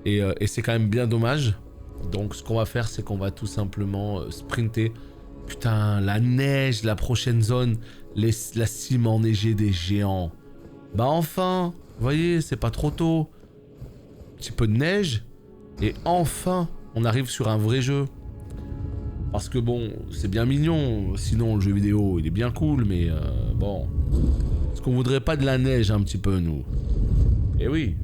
Et c'est quand même bien dommage. Donc, ce qu'on va faire, c'est qu'on va tout simplement sprinter. Putain, la neige, la prochaine zone, la cime enneigée des géants. Bah enfin, vous voyez, c'est pas trop tôt. Un petit peu de neige. Et enfin, on arrive sur un vrai jeu. Parce que bon, c'est bien mignon, sinon le jeu vidéo il est bien cool, mais bon. Est-ce qu'on voudrait pas de la neige un petit peu, nous? Eh oui.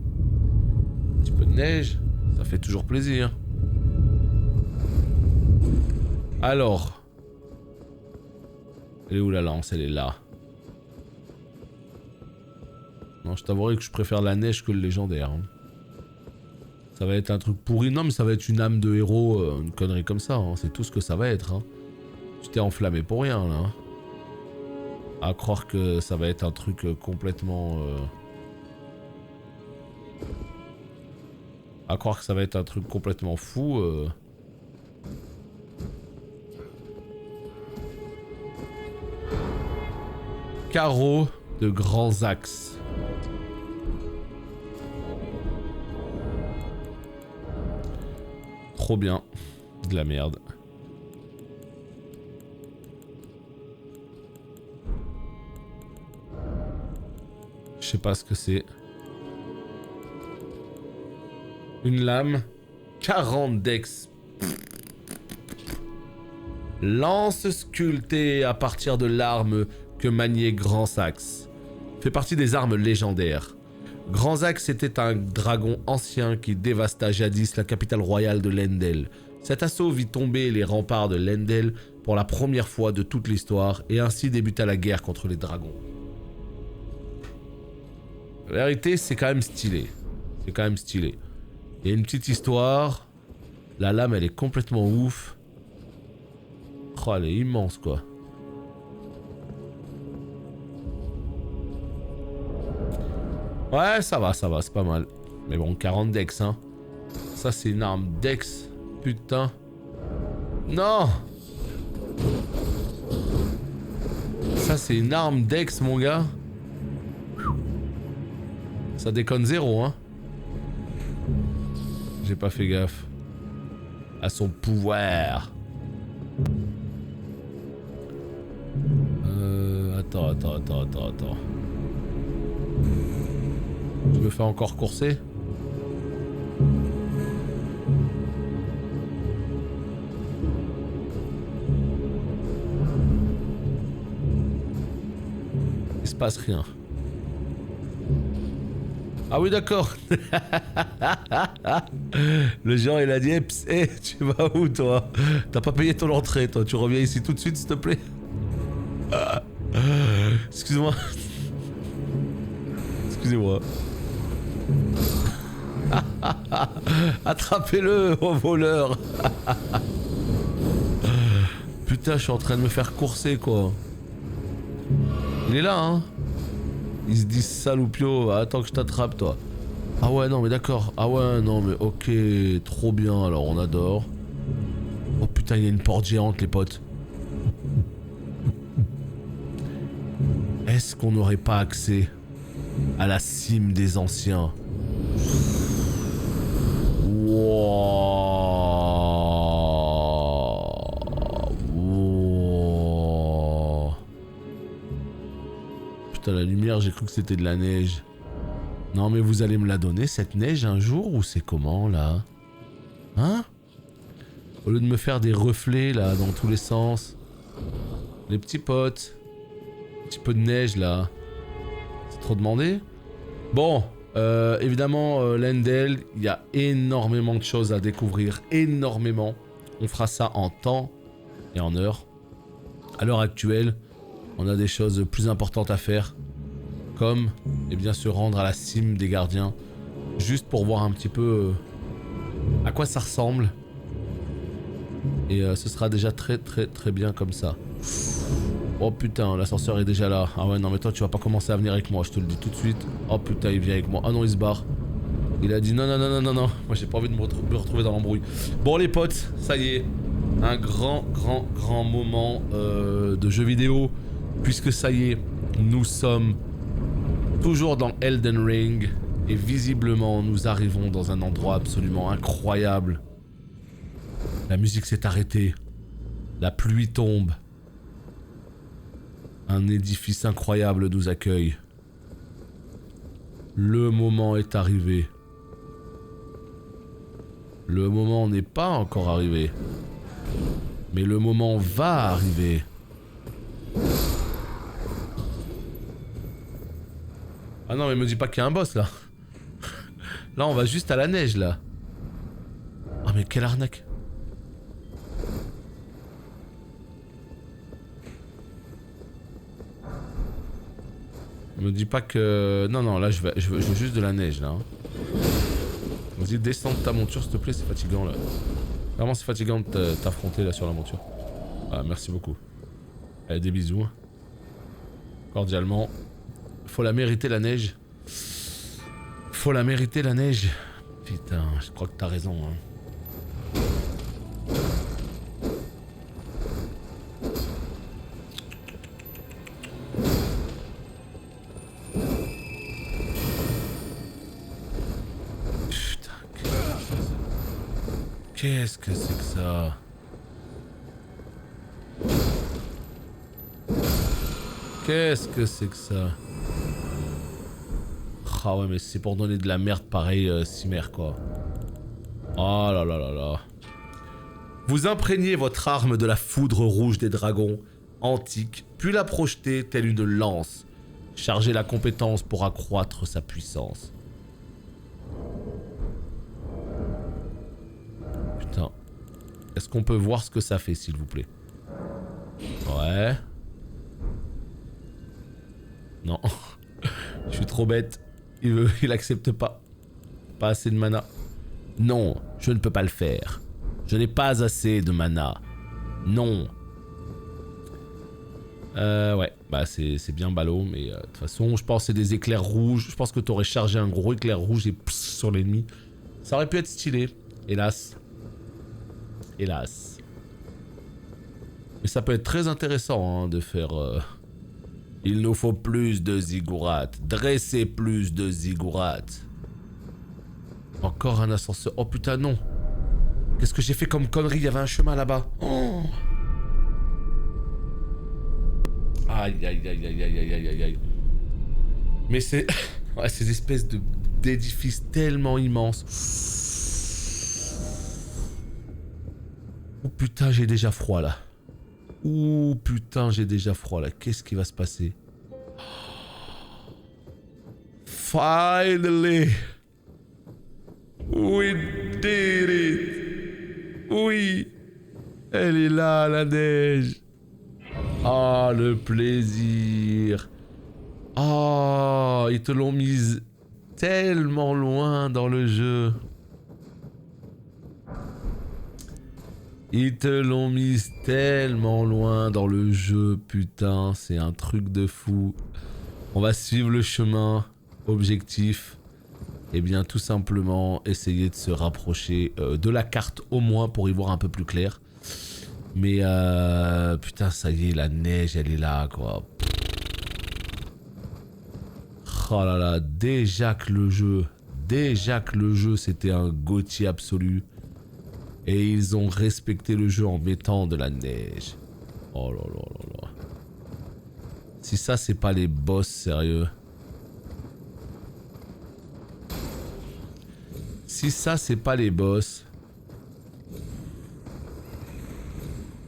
Un petit peu de neige, ça fait toujours plaisir. Alors. Elle est où la lance? Elle est là. Non, je t'avouerai que je préfère la neige que le légendaire. Hein. Ça va être un truc pourri. Non, mais ça va être une âme de héros, une connerie comme ça. Hein. C'est tout ce que ça va être. Hein. Tu t'es enflammé pour rien, là. Hein. À croire que ça va être un truc complètement... À croire que ça va être un truc complètement fou. Carreau de grands axes. Trop bien. De la merde. Je sais pas ce que c'est. Une lame. 40 dex. Lance sculptée à partir de l'arme que maniait Grand Saxe. Fait partie des armes légendaires. Grand Saxe était un dragon ancien qui dévasta jadis la capitale royale de Lendel. Cet assaut vit tomber les remparts de Lendel pour la première fois de toute l'histoire et ainsi débuta la guerre contre les dragons. La vérité, c'est quand même stylé. C'est quand même stylé. Il y a une petite histoire. La lame, elle est complètement ouf. Oh, elle est immense, quoi. Ouais, ça va, c'est pas mal. Mais bon, 40 dex, hein. Ça, c'est une arme dex. Putain. Non! Ça, c'est une arme dex, mon gars. Ça déconne zéro, hein. J'ai pas fait gaffe. À son pouvoir. Attends. Je me fais encore courser. Il se passe rien. Ah oui, d'accord. Le genre, il a dit, hey, tu vas où, toi? T'as pas payé ton entrée, toi. Tu reviens ici tout de suite, s'il te plaît. Excuse-moi. Excusez-moi. Attrapez-le, oh voleur. Putain, je suis en train de me faire courser, quoi. Il est là, hein. Il se dit saloupio, attends que je t'attrape, toi. Ah ouais, non, mais d'accord. Ah ouais, non, mais ok, trop bien, alors on adore. Oh putain, il y a une porte géante, les potes. Est-ce qu'on n'aurait pas accès à la cime des anciens? Wow. Putain, la lumière, j'ai cru que c'était de la neige. Non, mais vous allez me la donner, cette neige, un jour, ou c'est comment, là? Hein? Au lieu de me faire des reflets, là, dans tous les sens. Les petits potes. Un petit peu de neige, là. C'est trop demandé? Bon, évidemment, Lendel, il y a énormément de choses à découvrir. Énormément. On fera ça en temps et en heure. À l'heure actuelle, on a des choses plus importantes à faire. Comme, eh bien, se rendre à la cime des gardiens. Juste pour voir un petit peu à quoi ça ressemble. Et ce sera déjà très bien comme ça. Oh putain, l'ascenseur est déjà là. Ah ouais, non mais toi tu vas pas commencer à venir avec moi, je te le dis tout de suite. Oh putain, il vient avec moi. Ah non, il se barre. Il a dit non. Moi j'ai pas envie de me retrouver dans l'embrouille. Bon les potes, ça y est. Un grand moment de jeu vidéo. Puisque ça y est, nous sommes toujours dans Elden Ring. Et visiblement, nous arrivons dans un endroit absolument incroyable. La musique s'est arrêtée. La pluie tombe. Un édifice incroyable nous accueille. Le moment est arrivé. Le moment n'est pas encore arrivé. Mais le moment va arriver. Ah non, mais me dis pas qu'il y a un boss là. Là, on va juste à la neige là. Ah mais quelle arnaque. Me dis pas que... Non, là je veux juste de la neige là. Vas-y, descends de ta monture s'il te plaît, c'est fatigant là. Vraiment c'est fatigant de t'affronter là sur la monture. Ah, merci beaucoup. Allez, des bisous. Cordialement. Faut la mériter la neige. Faut la mériter la neige. Putain, je crois que t'as raison. Hein. Qu'est-ce que c'est que ça? Qu'est-ce que c'est que ça? Ah ouais, mais c'est pour donner de la merde pareil, Cimer quoi. Oh là là là là. Vous imprégnez votre arme de la foudre rouge des dragons antiques, puis la projetez telle une lance. Chargez la compétence pour accroître sa puissance. Putain. Est-ce qu'on peut voir ce que ça fait, s'il vous plaît? Ouais. Non. Je suis trop bête. Il accepte pas. Pas assez de mana. Non, je ne peux pas le faire. Je n'ai pas assez de mana. Non. Ouais, bah c'est bien ballot, mais de toute façon, je pense que c'est des éclairs rouges. Je pense que t'aurais chargé un gros éclair rouge et pss, sur l'ennemi. Ça aurait pu être stylé. Hélas. Hélas. Mais ça peut être très intéressant hein, de faire... Il nous faut plus de ziggourats. Dressez plus de ziggourats. Encore un ascenseur. Oh putain, non. Qu'est-ce que j'ai fait comme connerie? Il y avait un chemin là-bas. Oh. Aïe, aïe, aïe, aïe, aïe, aïe, aïe, aïe. Mais c'est... ouais, ces espèces d'édifices tellement immenses. Oh putain, j'ai déjà froid là. Ouh putain, j'ai déjà froid là. Qu'est-ce qui va se passer? Finally! We did it! Oui! Elle est là, la neige! Ah, le plaisir! Ah, ils te l'ont mise tellement loin dans le jeu. Ils te l'ont mise tellement loin dans le jeu, putain, c'est un truc de fou. On va suivre le chemin, objectif, et bien tout simplement essayer de se rapprocher de la carte au moins pour y voir un peu plus clair. Mais putain, ça y est, la neige, elle est là, quoi. Oh là là, déjà que le jeu, c'était un GOTY absolu. Et ils ont respecté le jeu en mettant de la neige. Oh là là là là. Si ça, c'est pas les boss, sérieux. Si ça, c'est pas les boss.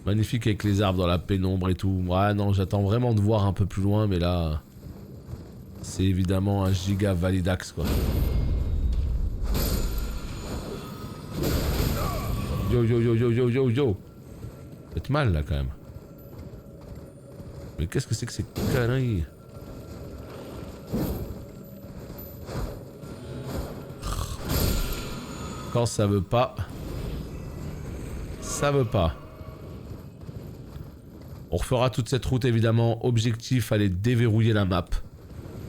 Magnifique avec les arbres dans la pénombre et tout. Ouais, non, j'attends vraiment de voir un peu plus loin, mais là... c'est évidemment un giga validax, quoi. Yo yo yo yo yo yo yo. Faites mal là quand même. Mais qu'est-ce que c'est que ces conneries? Quand ça veut pas. Ça veut pas. On refera toute cette route évidemment. Objectif, aller déverrouiller la map.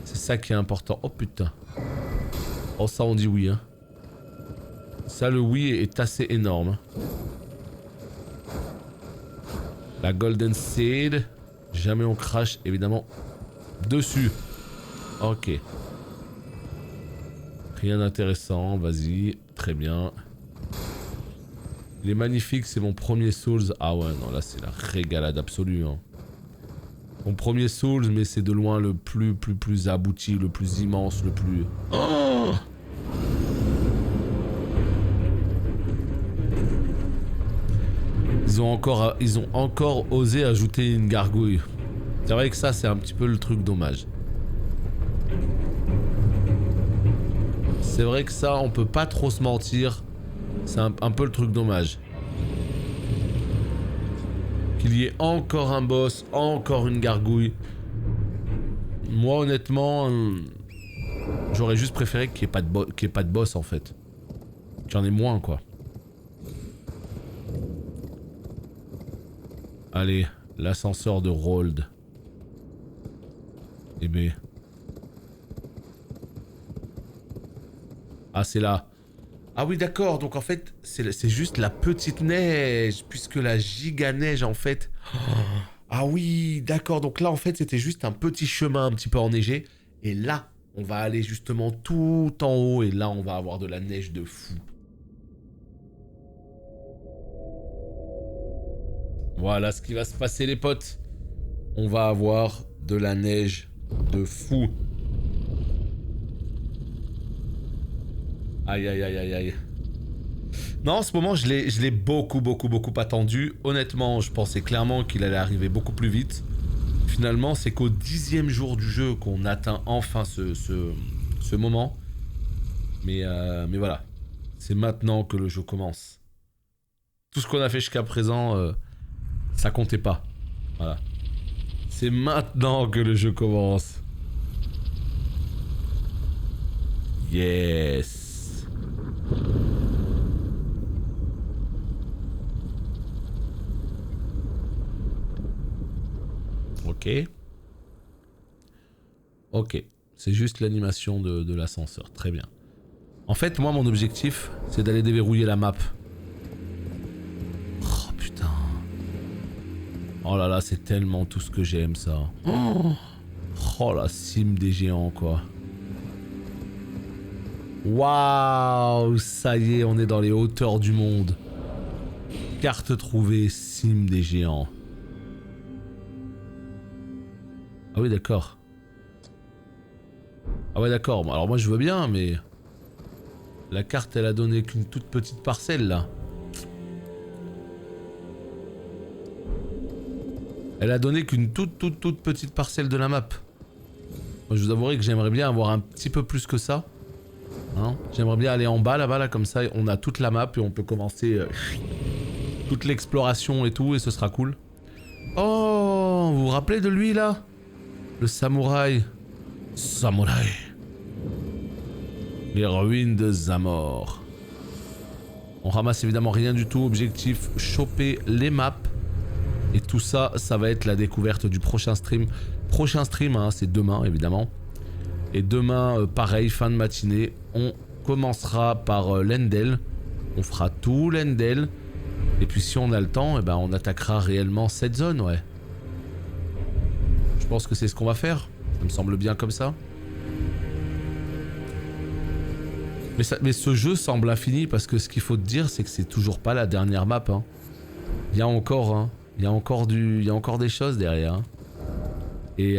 C'est ça qui est important. Oh putain. Oh ça on dit oui hein. Ça, le oui est assez énorme. La Golden Seed. Jamais on crache, évidemment, dessus. Ok. Rien d'intéressant, vas-y. Très bien. Il est magnifique, c'est mon premier Souls. Ah ouais, non, là, c'est la régalade absolue. Hein. Mon premier Souls, mais c'est de loin le plus abouti, le plus immense, le plus... Oh! Ils ont encore osé ajouter une gargouille. C'est vrai que ça, c'est un petit peu le truc dommage. C'est vrai que ça, on peut pas trop se mentir. C'est un peu le truc dommage. Qu'il y ait encore un boss, encore une gargouille. Moi, honnêtement, j'aurais juste préféré qu'il n'y ait pas de boss, en fait. Qu'il y en ait moins, quoi. Allez, l'ascenseur de Rold. Eh ben. Ah, c'est là. Ah oui, d'accord. Donc en fait, c'est juste la petite neige, puisque la giga neige, en fait... Ah oui, d'accord. Donc là, en fait, c'était juste un petit chemin un petit peu enneigé. Et là, on va aller justement tout en haut. Et là, on va avoir de la neige de fou. Voilà ce qui va se passer, les potes. On va avoir de la neige de fou. Aïe, aïe, aïe, aïe, aïe. Non, en ce moment, je l'ai beaucoup attendu. Honnêtement, je pensais clairement qu'il allait arriver beaucoup plus vite. Finalement, c'est qu'au 10e jour du jeu qu'on atteint enfin ce moment. Mais voilà. C'est maintenant que le jeu commence. Tout ce qu'on a fait jusqu'à présent, ça comptait pas. Voilà. C'est maintenant que le jeu commence. Yes. Ok. Ok. C'est juste l'animation de l'ascenseur. Très bien. En fait, moi, mon objectif, c'est d'aller déverrouiller la map. Oh, putain. Oh là là, c'est tellement tout ce que j'aime, ça. Oh, la cime des géants, quoi. Waouh, ça y est, on est dans les hauteurs du monde. Carte trouvée, cime des géants. Ah oui, d'accord. Ah ouais, d'accord. Alors moi, je veux bien, mais... La carte, elle a donné qu'une toute petite parcelle, là. Elle a donné qu'une toute petite parcelle de la map. Moi, je vous avouerai que j'aimerais bien avoir un petit peu plus que ça. Hein, j'aimerais bien aller en bas, là-bas, là, comme ça, on a toute la map et on peut commencer toute l'exploration et tout, et ce sera cool. Oh, vous vous rappelez de lui, là? Le samouraï. Samouraï. Les ruines de Zamor. On ramasse évidemment rien du tout. Objectif, choper les maps. Et tout ça, ça va être la découverte du prochain stream. Prochain stream, hein, c'est demain, évidemment. Et demain, pareil, fin de matinée, on commencera par l'Endel. On fera tout l'Endel. Et puis si on a le temps, eh ben, on attaquera réellement cette zone, ouais. Je pense que c'est ce qu'on va faire. Ça me semble bien comme ça. Mais ce jeu semble infini parce que ce qu'il faut te dire, c'est que c'est toujours pas la dernière map. Hein. Il y a encore, hein. Il y a encore des choses derrière. Hein. Et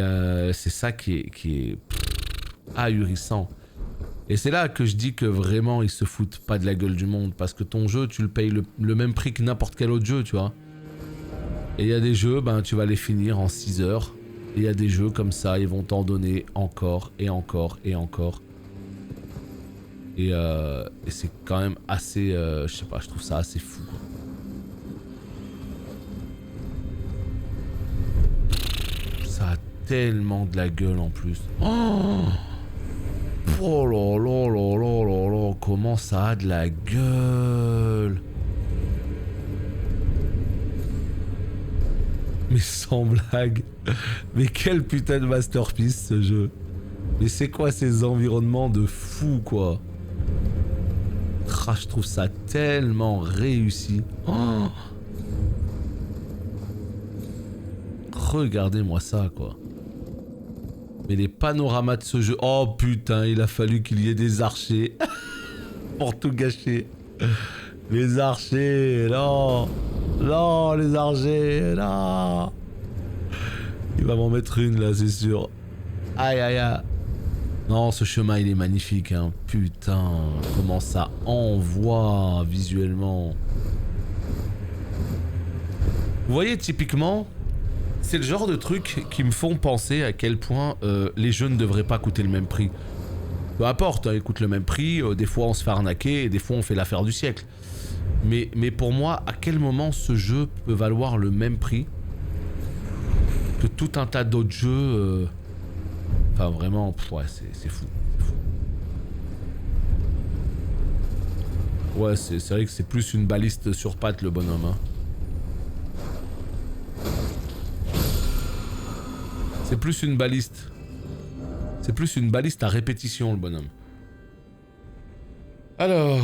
c'est ça qui est ahurissant. Et c'est là que je dis que vraiment ils se foutent pas de la gueule du monde parce que ton jeu, tu le payes le même prix que n'importe quel autre jeu, tu vois. Et il y a des jeux, ben tu vas les finir en 6 heures. Et il y a des jeux comme ça, ils vont t'en donner encore et encore et encore. Et c'est quand même assez, je sais pas, je trouve ça assez fou. Ça a tellement de la gueule en plus. Oh là là là là là là, comment ça a de la gueule. Mais sans blague. Mais quel putain de masterpiece ce jeu. Mais c'est quoi ces environnements de fou quoi. Ah, je trouve ça tellement réussi. Oh. Regardez-moi ça quoi. Mais les panoramas de ce jeu... Oh putain, il a fallu qu'il y ait des archers. Pour tout gâcher. Les archers, non. Non, les archers, non. Il va m'en mettre une là, c'est sûr. Aïe aïe aïe. Non, ce chemin il est magnifique, hein. Putain, comment ça envoie visuellement. Vous voyez, typiquement, c'est le genre de trucs qui me font penser à quel point les jeux ne devraient pas coûter le même prix. Peu importe, hein, ils coûtent le même prix, des fois on se fait arnaquer, et des fois on fait l'affaire du siècle. Mais pour moi, à quel moment ce jeu peut valoir le même prix que tout un tas d'autres jeux Enfin vraiment, ouais, c'est fou. Ouais, c'est vrai que c'est plus une baliste sur pattes le bonhomme. Hein. C'est plus une baliste. C'est plus une baliste à répétition le bonhomme. Alors...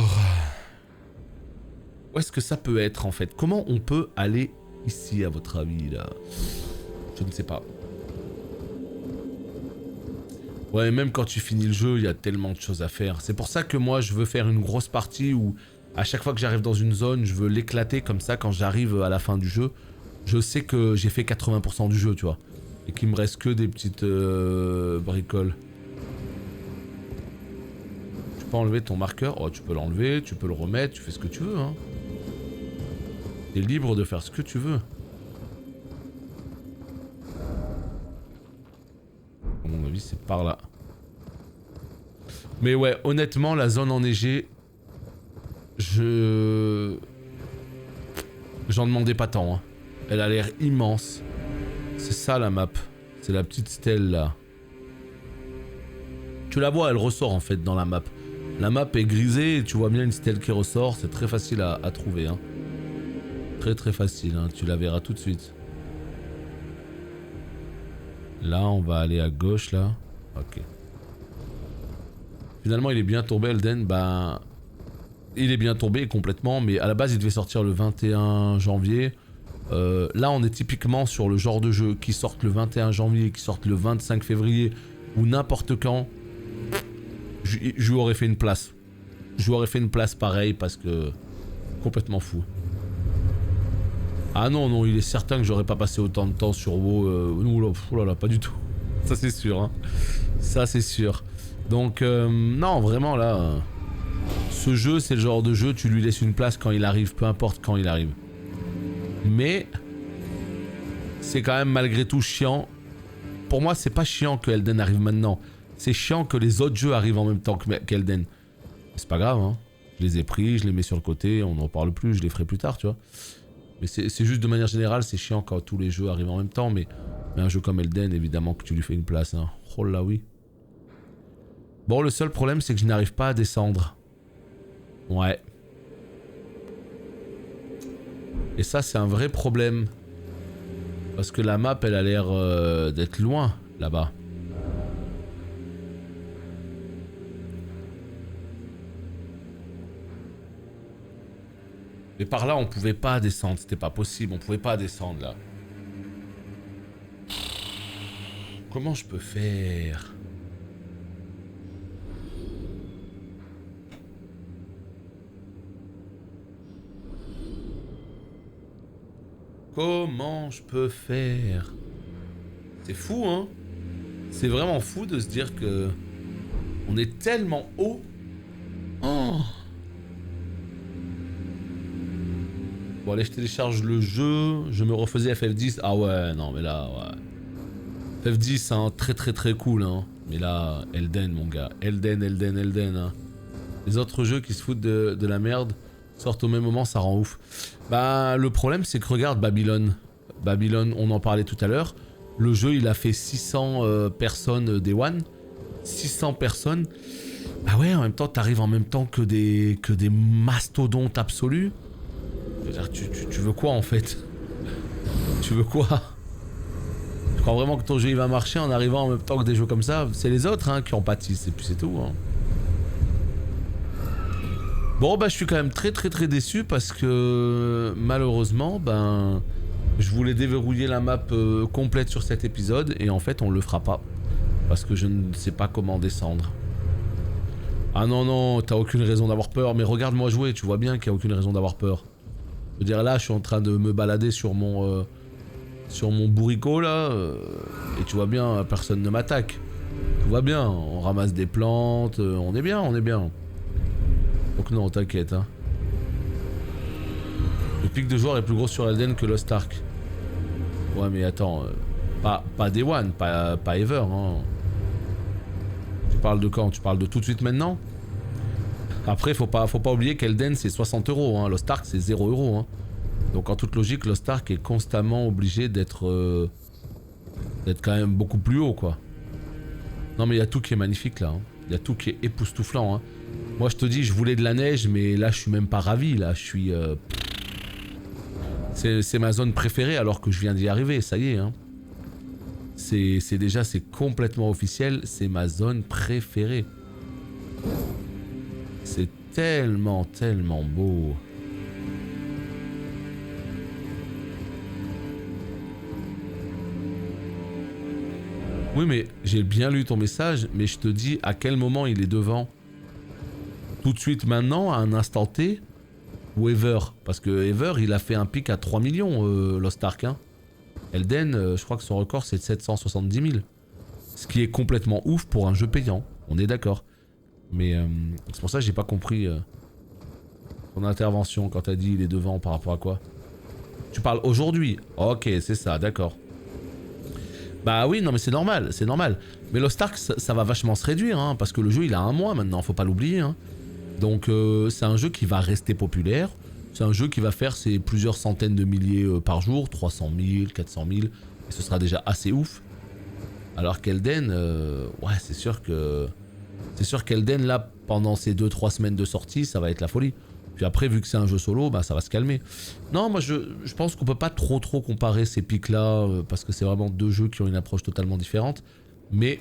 Où est-ce que ça peut être en fait? Comment on peut aller ici à votre avis là? Je ne sais pas. Ouais, même quand tu finis le jeu, il y a tellement de choses à faire. C'est pour ça que moi, je veux faire une grosse partie où, à chaque fois que j'arrive dans une zone, je veux l'éclater comme ça. Quand j'arrive à la fin du jeu, je sais que j'ai fait 80% du jeu, tu vois. Et qu'il me reste que des petites bricoles. pas enlever ton marqueur. Oh, tu peux l'enlever, tu peux le remettre, tu fais ce que tu veux, hein. T'es libre de faire ce que tu veux. À mon avis, c'est par là. Mais ouais, honnêtement, la zone enneigée, j'en demandais pas tant, hein. Elle a l'air immense. C'est ça la map. C'est la petite stèle là. Tu la vois, elle ressort en fait dans la map. La map est grisée et tu vois bien une stèle qui ressort. C'est très facile à trouver, hein. Très très facile, hein. Tu la verras tout de suite. Là, on va aller à gauche là. Ok. Finalement, il est bien tombé, Elden. Bah, il est bien tombé complètement, mais à la base, il devait sortir le 21 janvier. Là, on est typiquement sur le genre de jeu qui sortent le 21 janvier, qui sortent le 25 février ou n'importe quand. Je lui aurais fait une place. Je lui aurais fait une place pareil parce que complètement fou. Ah non, non, il est certain que j'aurais pas passé autant de temps sur WoW. Oulala, pas du tout. Ça c'est sûr, hein. Ça c'est sûr. Donc, non, vraiment là, ce jeu, c'est le genre de jeu, tu lui laisses une place quand il arrive, peu importe quand il arrive. Mais, c'est quand même malgré tout chiant. Pour moi, c'est pas chiant que Elden arrive maintenant. C'est chiant que les autres jeux arrivent en même temps qu'Elden. C'est pas grave, hein. Je les ai pris, je les mets sur le côté, on n'en parle plus, je les ferai plus tard, tu vois. Mais c'est juste de manière générale, c'est chiant quand tous les jeux arrivent en même temps, mais un jeu comme Elden, évidemment que tu lui fais une place, hein. Oh là oui. Bon, le seul problème, c'est que je n'arrive pas à descendre. Ouais. Et ça, c'est un vrai problème. Parce que la map, elle a l'air d'être loin, là-bas. Mais par là, on pouvait pas descendre, c'était pas possible, on pouvait pas descendre là. Comment je peux faire? Comment je peux faire? C'est fou, hein? C'est vraiment fou de se dire que on est tellement haut. Oh! Bon, allez, je télécharge le jeu. Je me refaisais FF10. Ah ouais, non, mais là, ouais. FF10, hein, très très très cool, hein. Mais là, Elden, mon gars. Elden, hein. Les autres jeux qui se foutent de la merde sortent au même moment, ça rend ouf. Bah, le problème, c'est que regarde Babylone. Babylone, on en parlait tout à l'heure. Le jeu, il a fait 600 personnes Day One. 600 personnes. Bah ouais, en même temps, t'arrives en même temps que des mastodontes absolus. Tu veux quoi en fait? Tu veux quoi? Je crois vraiment que ton jeu il va marcher en arrivant en même temps que des jeux comme ça? C'est les autres hein, qui en pâtissent et puis c'est tout. Hein. Bon bah je suis quand même très déçu parce que malheureusement ben je voulais déverrouiller la map complète sur cet épisode et en fait on le fera pas. Parce que je ne sais pas comment descendre. Ah non, t'as aucune raison d'avoir peur, mais regarde-moi jouer, tu vois bien qu'il n'y a aucune raison d'avoir peur. Je veux dire là je suis en train de me balader sur mon bourricot là et tu vois bien personne ne m'attaque. Tout va bien, on ramasse des plantes, on est bien. Donc non t'inquiète hein. Le pic de joueur est plus gros sur Elden que Lost Ark. Ouais mais attends, pas Day One, pas Ever hein. Tu parles de quand? Tu parles de tout de suite maintenant? Après, faut pas oublier qu'Elden c'est 60 €, hein. Lost Ark c'est 0 €. Hein. Donc en toute logique, Lost Ark est constamment obligé d'être quand même beaucoup plus haut quoi. Non mais il y a tout qui est magnifique là. Hein. Il y a tout qui est époustouflant. Hein. Moi je te dis, je voulais de la neige, mais là je suis même pas ravi. Là je suis. C'est ma zone préférée alors que je viens d'y arriver. Ça y est. Hein. C'est déjà complètement officiel. C'est ma zone préférée. C'est tellement beau. Oui mais j'ai bien lu ton message, mais je te dis à quel moment il est devant. Tout de suite maintenant, à un instant T, ou Ever. Parce que Ever il a fait un pic à 3 millions Lost Ark. Hein. Elden, je crois que son record c'est de 770 000. Ce qui est complètement ouf pour un jeu payant, on est d'accord. Mais c'est pour ça que j'ai pas compris ton intervention quand t'as dit il est devant par rapport à quoi. Tu parles aujourd'hui? Ok, c'est ça, d'accord. Bah oui, non mais c'est normal, c'est normal. Mais Lost Ark, ça va vachement se réduire, hein, parce que le jeu il a 1 mois maintenant, faut pas l'oublier. Hein. Donc c'est un jeu qui va rester populaire. C'est un jeu qui va faire ses plusieurs centaines de milliers par jour, 300 000, 400 000, et ce sera déjà assez ouf. Alors qu'Elden, ouais c'est sûr que... C'est sûr qu'Elden là, pendant ces 2-3 semaines de sortie, ça va être la folie. Puis après, vu que c'est un jeu solo, bah ça va se calmer. Non, moi je pense qu'on peut pas trop comparer ces pics-là, parce que c'est vraiment 2 jeux qui ont une approche totalement différente. Mais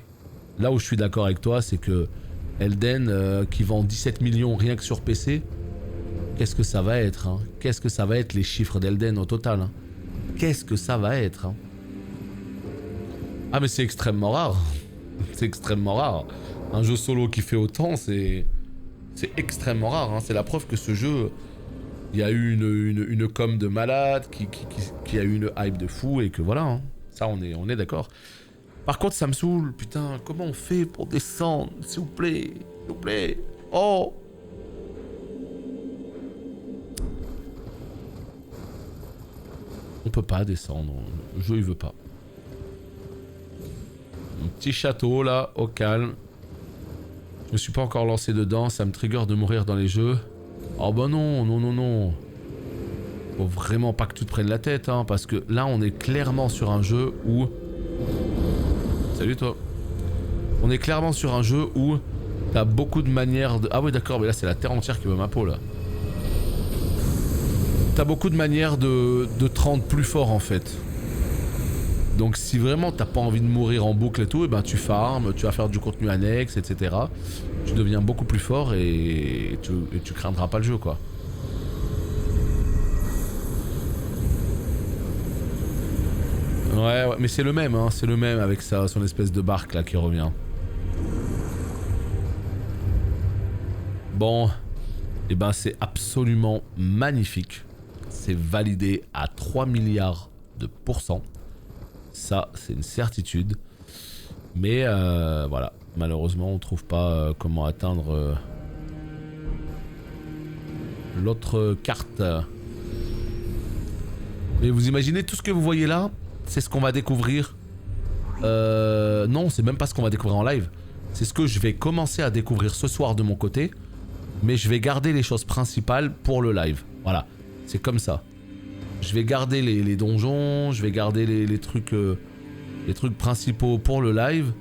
là où je suis d'accord avec toi, c'est que Elden, qui vend 17 millions rien que sur PC, qu'est-ce que ça va être, hein? Qu'est-ce que ça va être les chiffres d'Elden au total, hein? Qu'est-ce que ça va être, hein? Ah mais c'est extrêmement rare. C'est extrêmement rare. Un jeu solo qui fait autant, c'est extrêmement rare, hein. C'est la preuve que ce jeu, il y a eu une com de malade, qui a eu une hype de fou, et que voilà, hein. Ça on est d'accord. Par contre ça me saoule, putain, comment on fait pour descendre, s'il vous plaît, oh. On peut pas descendre, le jeu il veut pas. Un petit château là, au calme. Je me suis pas encore lancé dedans, ça me trigger de mourir dans les jeux. Oh bah non. Faut vraiment pas que tu te prennes la tête, hein, parce que là on est clairement sur un jeu où... Salut toi. On est clairement sur un jeu où t'as beaucoup de manières de... Ah ouais d'accord, mais là c'est la terre entière qui veut ma peau là. T'as beaucoup de manières de te rendre plus fort en fait. Donc si vraiment t'as pas envie de mourir en boucle et tout, et ben tu farmes, tu vas faire du contenu annexe, etc. Tu deviens beaucoup plus fort et tu craindras pas le jeu quoi. Ouais, mais c'est le même, hein, c'est le même avec son espèce de barque là qui revient. Bon, et ben c'est absolument magnifique. C'est validé à 3 milliards de %. Ça, c'est une certitude. Mais voilà, malheureusement, on trouve pas comment atteindre l'autre carte. Mais vous imaginez tout ce que vous voyez là, c'est ce qu'on va découvrir. Non, c'est même pas ce qu'on va découvrir en live. C'est ce que je vais commencer à découvrir ce soir de mon côté. Mais je vais garder les choses principales pour le live. Voilà, c'est comme ça. Je vais garder les donjons, je vais garder les trucs principaux pour le live.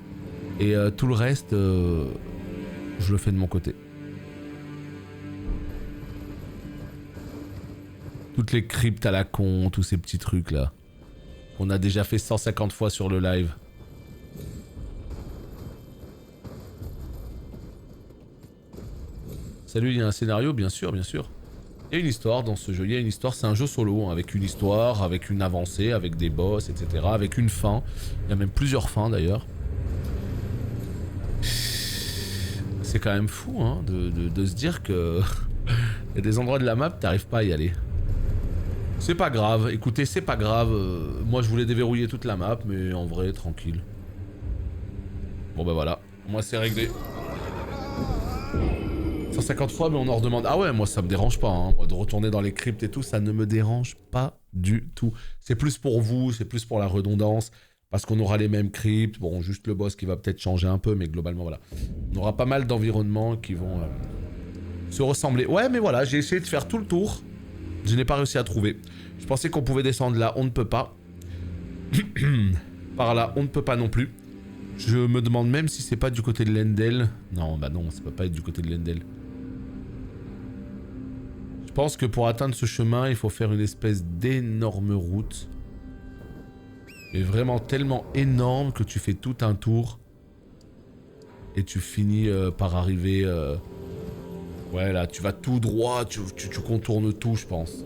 Et tout le reste, je le fais de mon côté. Toutes les cryptes à la con, tous ces petits trucs là. On a déjà fait 150 fois sur le live. Salut, il y a un scénario, bien sûr, bien sûr. Il y a une histoire dans ce jeu, il y a une histoire, c'est un jeu solo, hein, avec une histoire, avec une avancée, avec des boss, etc. Avec une fin. Il y a même plusieurs fins d'ailleurs. C'est quand même fou hein, de se dire que il y a des endroits de la map, t'arrives pas à y aller. C'est pas grave, écoutez, c'est pas grave. Moi je voulais déverrouiller toute la map, mais en vrai, tranquille. Bon bah voilà, moi c'est réglé. 150 fois, mais on en redemande. Ah ouais, moi ça me dérange pas, hein. Moi, de retourner dans les cryptes et tout, ça ne me dérange pas du tout. C'est plus pour vous, c'est plus pour la redondance, parce qu'on aura les mêmes cryptes. Bon, juste le boss qui va peut-être changer un peu, mais globalement voilà. On aura pas mal d'environnements qui vont se ressembler. Ouais, mais voilà, j'ai essayé de faire tout le tour. Je n'ai pas réussi à trouver. Je pensais qu'on pouvait descendre là, on ne peut pas. Par là, on ne peut pas non plus. Je me demande même si c'est pas du côté de Lendel. Non, bah non, ça peut pas être du côté de Lendel. Je pense que pour atteindre ce chemin, il faut faire une espèce d'énorme route. Mais vraiment tellement énorme que tu fais tout un tour. Et tu finis par arriver... Ouais, là, tu vas tout droit, tu contournes tout, je pense.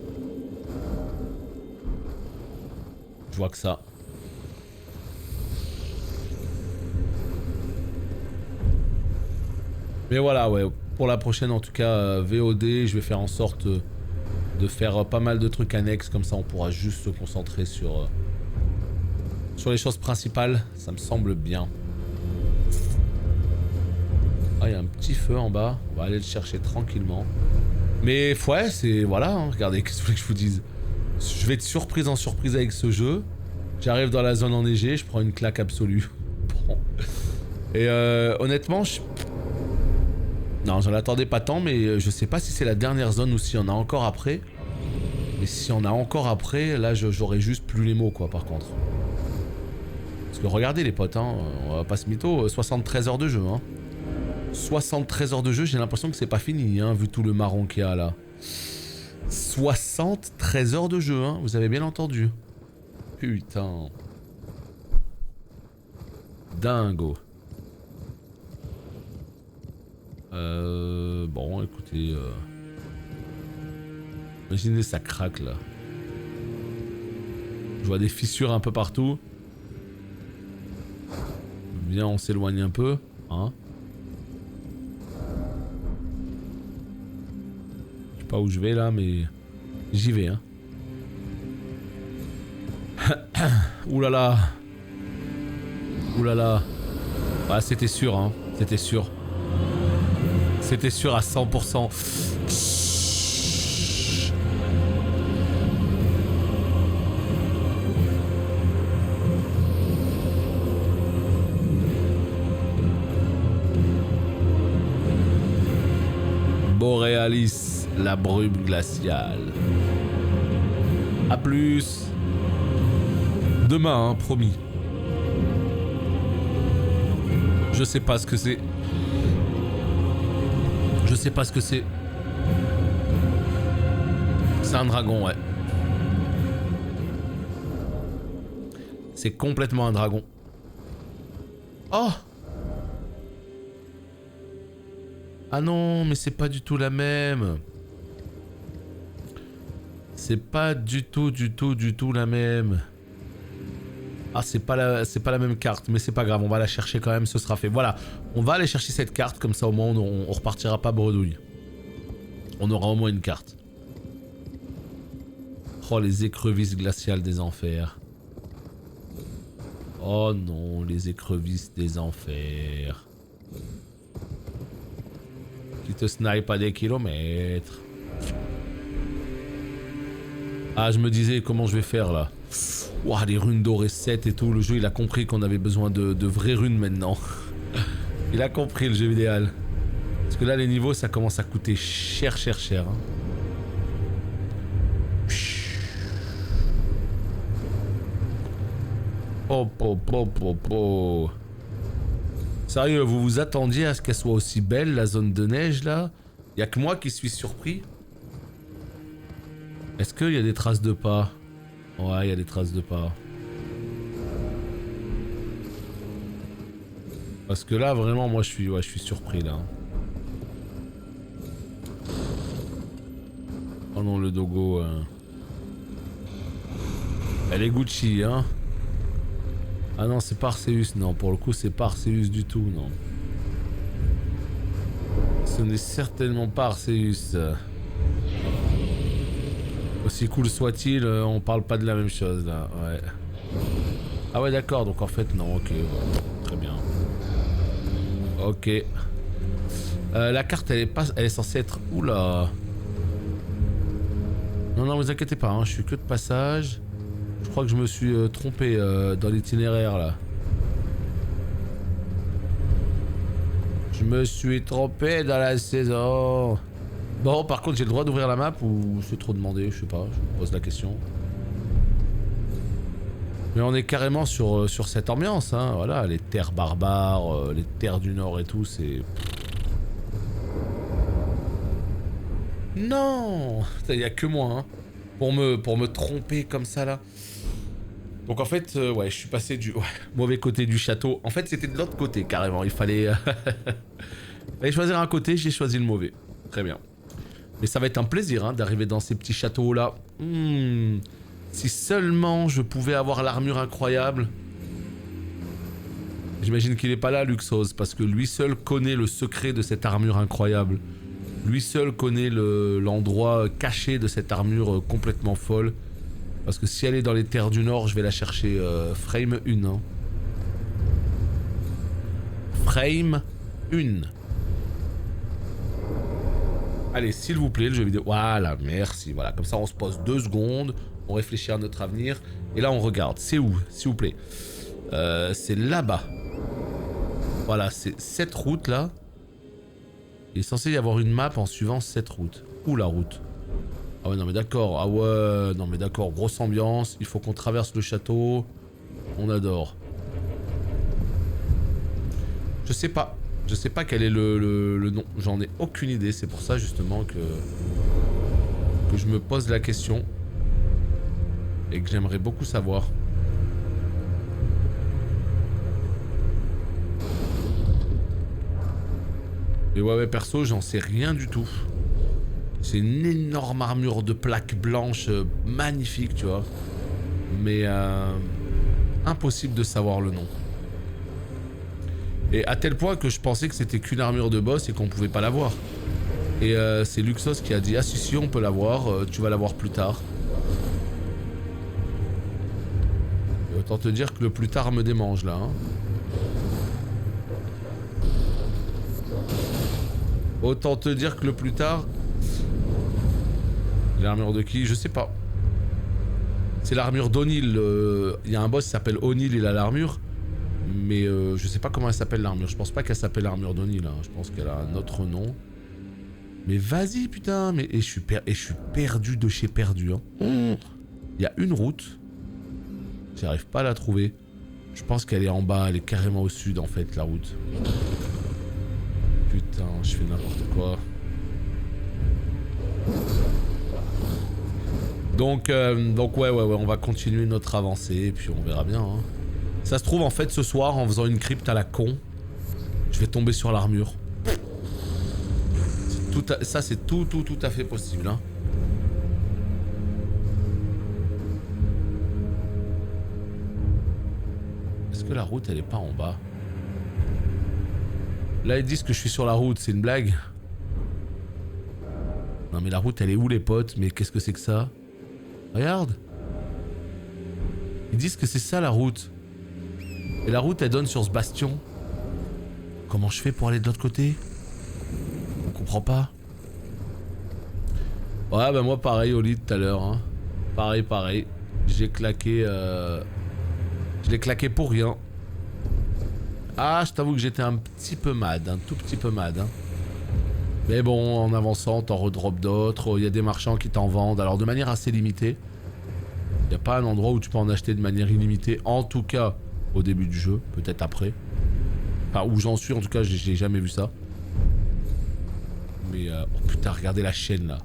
Je vois que ça. Mais voilà, ouais, pour la prochaine, en tout cas, VOD, je vais faire en sorte de faire pas mal de trucs annexes, comme ça on pourra juste se concentrer sur les choses principales, ça me semble bien. Ah, il y a un petit feu en bas. On va aller le chercher tranquillement. Mais ouais, c'est... Voilà, hein. Regardez, qu'est-ce que vous voulez que je vous dise? Je vais être surprise en surprise avec ce jeu. J'arrive dans la zone enneigée, je prends une claque absolue. Bon. Et honnêtement, non, j'en attendais pas tant, mais je sais pas si c'est la dernière zone ou s'il y en a encore après. Mais s'il y en a encore après, là j'aurais juste plus les mots quoi par contre. Parce que regardez les potes, hein, on va pas se mytho, 73 heures de jeu. Hein. 73 heures de jeu, j'ai l'impression que c'est pas fini, hein, vu tout le marron qu'il y a là. 73 heures de jeu, hein, vous avez bien entendu. Putain. Dingo. Bon, écoutez... Imaginez, ça craque, là. Je vois des fissures un peu partout. Bien, on s'éloigne un peu, hein. Je sais pas où je vais, là, mais... J'y vais, hein. Oulala. Oulala. Ah, c'était sûr, hein. C'était sûr. C'était sûr à 100%. Borealis, la brume glaciale. A plus. Demain, hein, promis. Je sais pas ce que c'est. Je sais pas ce que c'est. C'est un dragon, ouais. C'est complètement un dragon. Oh! Ah non, mais c'est pas du tout la même. C'est pas du tout la même. Ah, c'est pas la même carte, mais c'est pas grave, on va la chercher quand même, ce sera fait. Voilà, on va aller chercher cette carte, comme ça au moins on repartira pas bredouille. On aura au moins une carte. Oh, les écrevisses glaciales des enfers. Oh non, les écrevisses des enfers. Qui te snipe à des kilomètres. Ah, je me disais comment je vais faire là. Ouah, les runes dorées 7 et tout, le jeu il a compris qu'on avait besoin de vraies runes maintenant. Il a compris le jeu idéal. Parce que là les niveaux ça commence à coûter cher. Hein. Oh. Sérieux, vous vous attendiez à ce qu'elle soit aussi belle la zone de neige là? Y'a que moi qui suis surpris. Est-ce qu'il y a des traces de pas? Ouais, il y a des traces de pas. Parce que là, vraiment, moi, je suis surpris, là. Oh non, le dogo... Elle est Gucci, hein. Ah non, c'est pas Arceus, non. Pour le coup, c'est pas Arceus du tout, non. Ce n'est certainement pas Arceus. Aussi cool soit-il, on parle pas de la même chose là, ouais. Ah ouais d'accord, donc en fait non, ok, ouais. Très bien. Ok. La carte elle est censée être... Oula. Non, vous inquiétez pas, hein, je suis que de passage. Je crois que je me suis trompé dans l'itinéraire là. Je me suis trompé dans la saison. Bon, par contre, j'ai le droit d'ouvrir la map ou c'est trop demandé, je sais pas, je me pose la question. Mais on est carrément sur cette ambiance, hein, voilà, les terres barbares, les terres du Nord et tout, c'est... Non, il y a que moi, hein, pour me tromper comme ça, là. Donc en fait, ouais, je suis passé du mauvais côté du château. En fait, c'était de l'autre côté, carrément, il fallait... il fallait choisir un côté, j'ai choisi le mauvais. Très bien. Mais ça va être un plaisir hein, d'arriver dans ces petits châteaux là. Si seulement je pouvais avoir l'armure incroyable. J'imagine qu'il est pas là Luxos parce que lui seul connaît le secret de cette armure incroyable. Lui seul connaît l'endroit caché de cette armure complètement folle. Parce que si elle est dans les terres du Nord, je vais la chercher frame 1. Hein. Frame 1. Allez, s'il vous plaît, le jeu vidéo. Voilà, merci. Voilà, comme ça, on se pose 2 secondes. On réfléchit à notre avenir. Et là, on regarde. C'est où, s'il vous plaît? C'est là-bas. Voilà, c'est cette route-là. Il est censé y avoir une map en suivant cette route. Où la route? Ah ouais, non mais d'accord. Ah ouais, non mais d'accord. Grosse ambiance. Il faut qu'on traverse le château. On adore. Je sais pas. Je sais pas quel est le nom. J'en ai aucune idée. C'est pour ça justement que je me pose la question. Et que j'aimerais beaucoup savoir. Et ouais, perso, j'en sais rien du tout. C'est une énorme armure de plaques blanches magnifique, tu vois. Mais impossible de savoir le nom. Et à tel point que je pensais que c'était qu'une armure de boss et qu'on pouvait pas l'avoir. Et c'est Luxos qui a dit « Ah si, on peut l'avoir, tu vas l'avoir plus tard. » Et autant te dire que le plus tard me démange là. Hein. Autant te dire que le plus tard... L'armure de qui? Je sais pas. C'est l'armure d'O'Neill. Il y a un boss qui s'appelle O'Neill, il a l'armure. Mais je sais pas comment elle s'appelle l'armure. Je pense pas qu'elle s'appelle l'armure d'O'Neill. Hein. Je pense qu'elle a un autre nom. Mais vas-y putain. Mais... Et je suis perdu de chez perdu. Hein. Il y a une route. J'arrive pas à la trouver. Je pense qu'elle est en bas. Elle est carrément au sud en fait la route. Putain, je fais n'importe quoi. Donc ouais, on va continuer notre avancée et puis on verra bien. Hein. Ça se trouve en fait ce soir en faisant une crypte à la con, je vais tomber sur l'armure. Ça c'est tout à fait possible. Hein. Est-ce que la route elle est pas en bas? Là ils disent que je suis sur la route, c'est une blague? Non mais la route elle est où les potes? Mais qu'est-ce que c'est que ça? Regarde. Ils disent que c'est ça la route. Et la route elle donne sur ce bastion. Comment je fais pour aller de l'autre côté? On comprend pas. Ouais bah moi pareil au lit tout à l'heure. Hein. Pareil. J'ai claqué... Je l'ai claqué pour rien. Ah je t'avoue que j'étais un petit peu mad. Un tout petit peu mad. Hein. Mais bon, en avançant, t'en redrops d'autres. Il y a des marchands qui t'en vendent. Alors de manière assez limitée. Il n'y a pas un endroit où tu peux en acheter de manière illimitée. En tout cas, au début du jeu. Peut-être après. Enfin, où j'en suis, en tout cas, j'ai jamais vu ça. Mais... Oh putain, regardez la chaîne, là.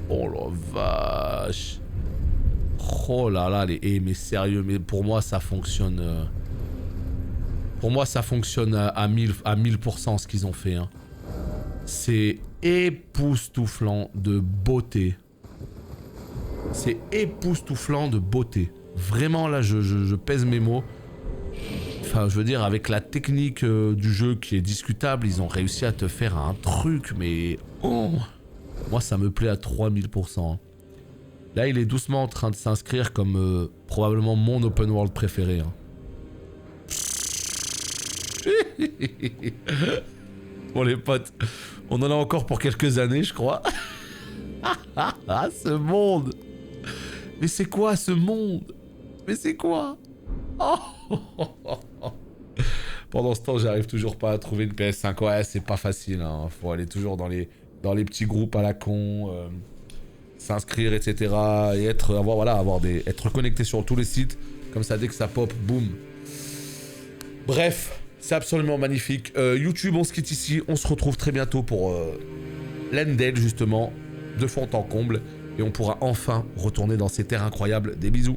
Oh la vache. Oh là là, mais sérieux. Mais pour moi, ça fonctionne... Pour moi, ça fonctionne à 1000% ce qu'ils ont fait. Hein. C'est époustouflant de beauté. C'est époustouflant de beauté. Vraiment, là, je pèse mes mots. Enfin, je veux dire, avec la technique du jeu qui est discutable, ils ont réussi à te faire un truc, mais... Oh, moi, ça me plaît à 3000%. Là, il est doucement en train de s'inscrire comme probablement mon open world préféré. Hein. Bon les potes, on en a encore pour quelques années je crois. Ce monde. Mais c'est quoi ce monde? Mais c'est quoi? Pendant ce temps j'arrive toujours pas à trouver une PS5. Ouais c'est pas facile hein. Faut aller toujours dans les petits groupes à la con, s'inscrire etc. Et être connecté sur tous les sites. Comme ça dès que ça pop, boum. Bref. C'est absolument magnifique. YouTube, on se quitte ici. On se retrouve très bientôt pour l'Endel, justement, de fond en comble. Et on pourra enfin retourner dans ces terres incroyables. Des bisous.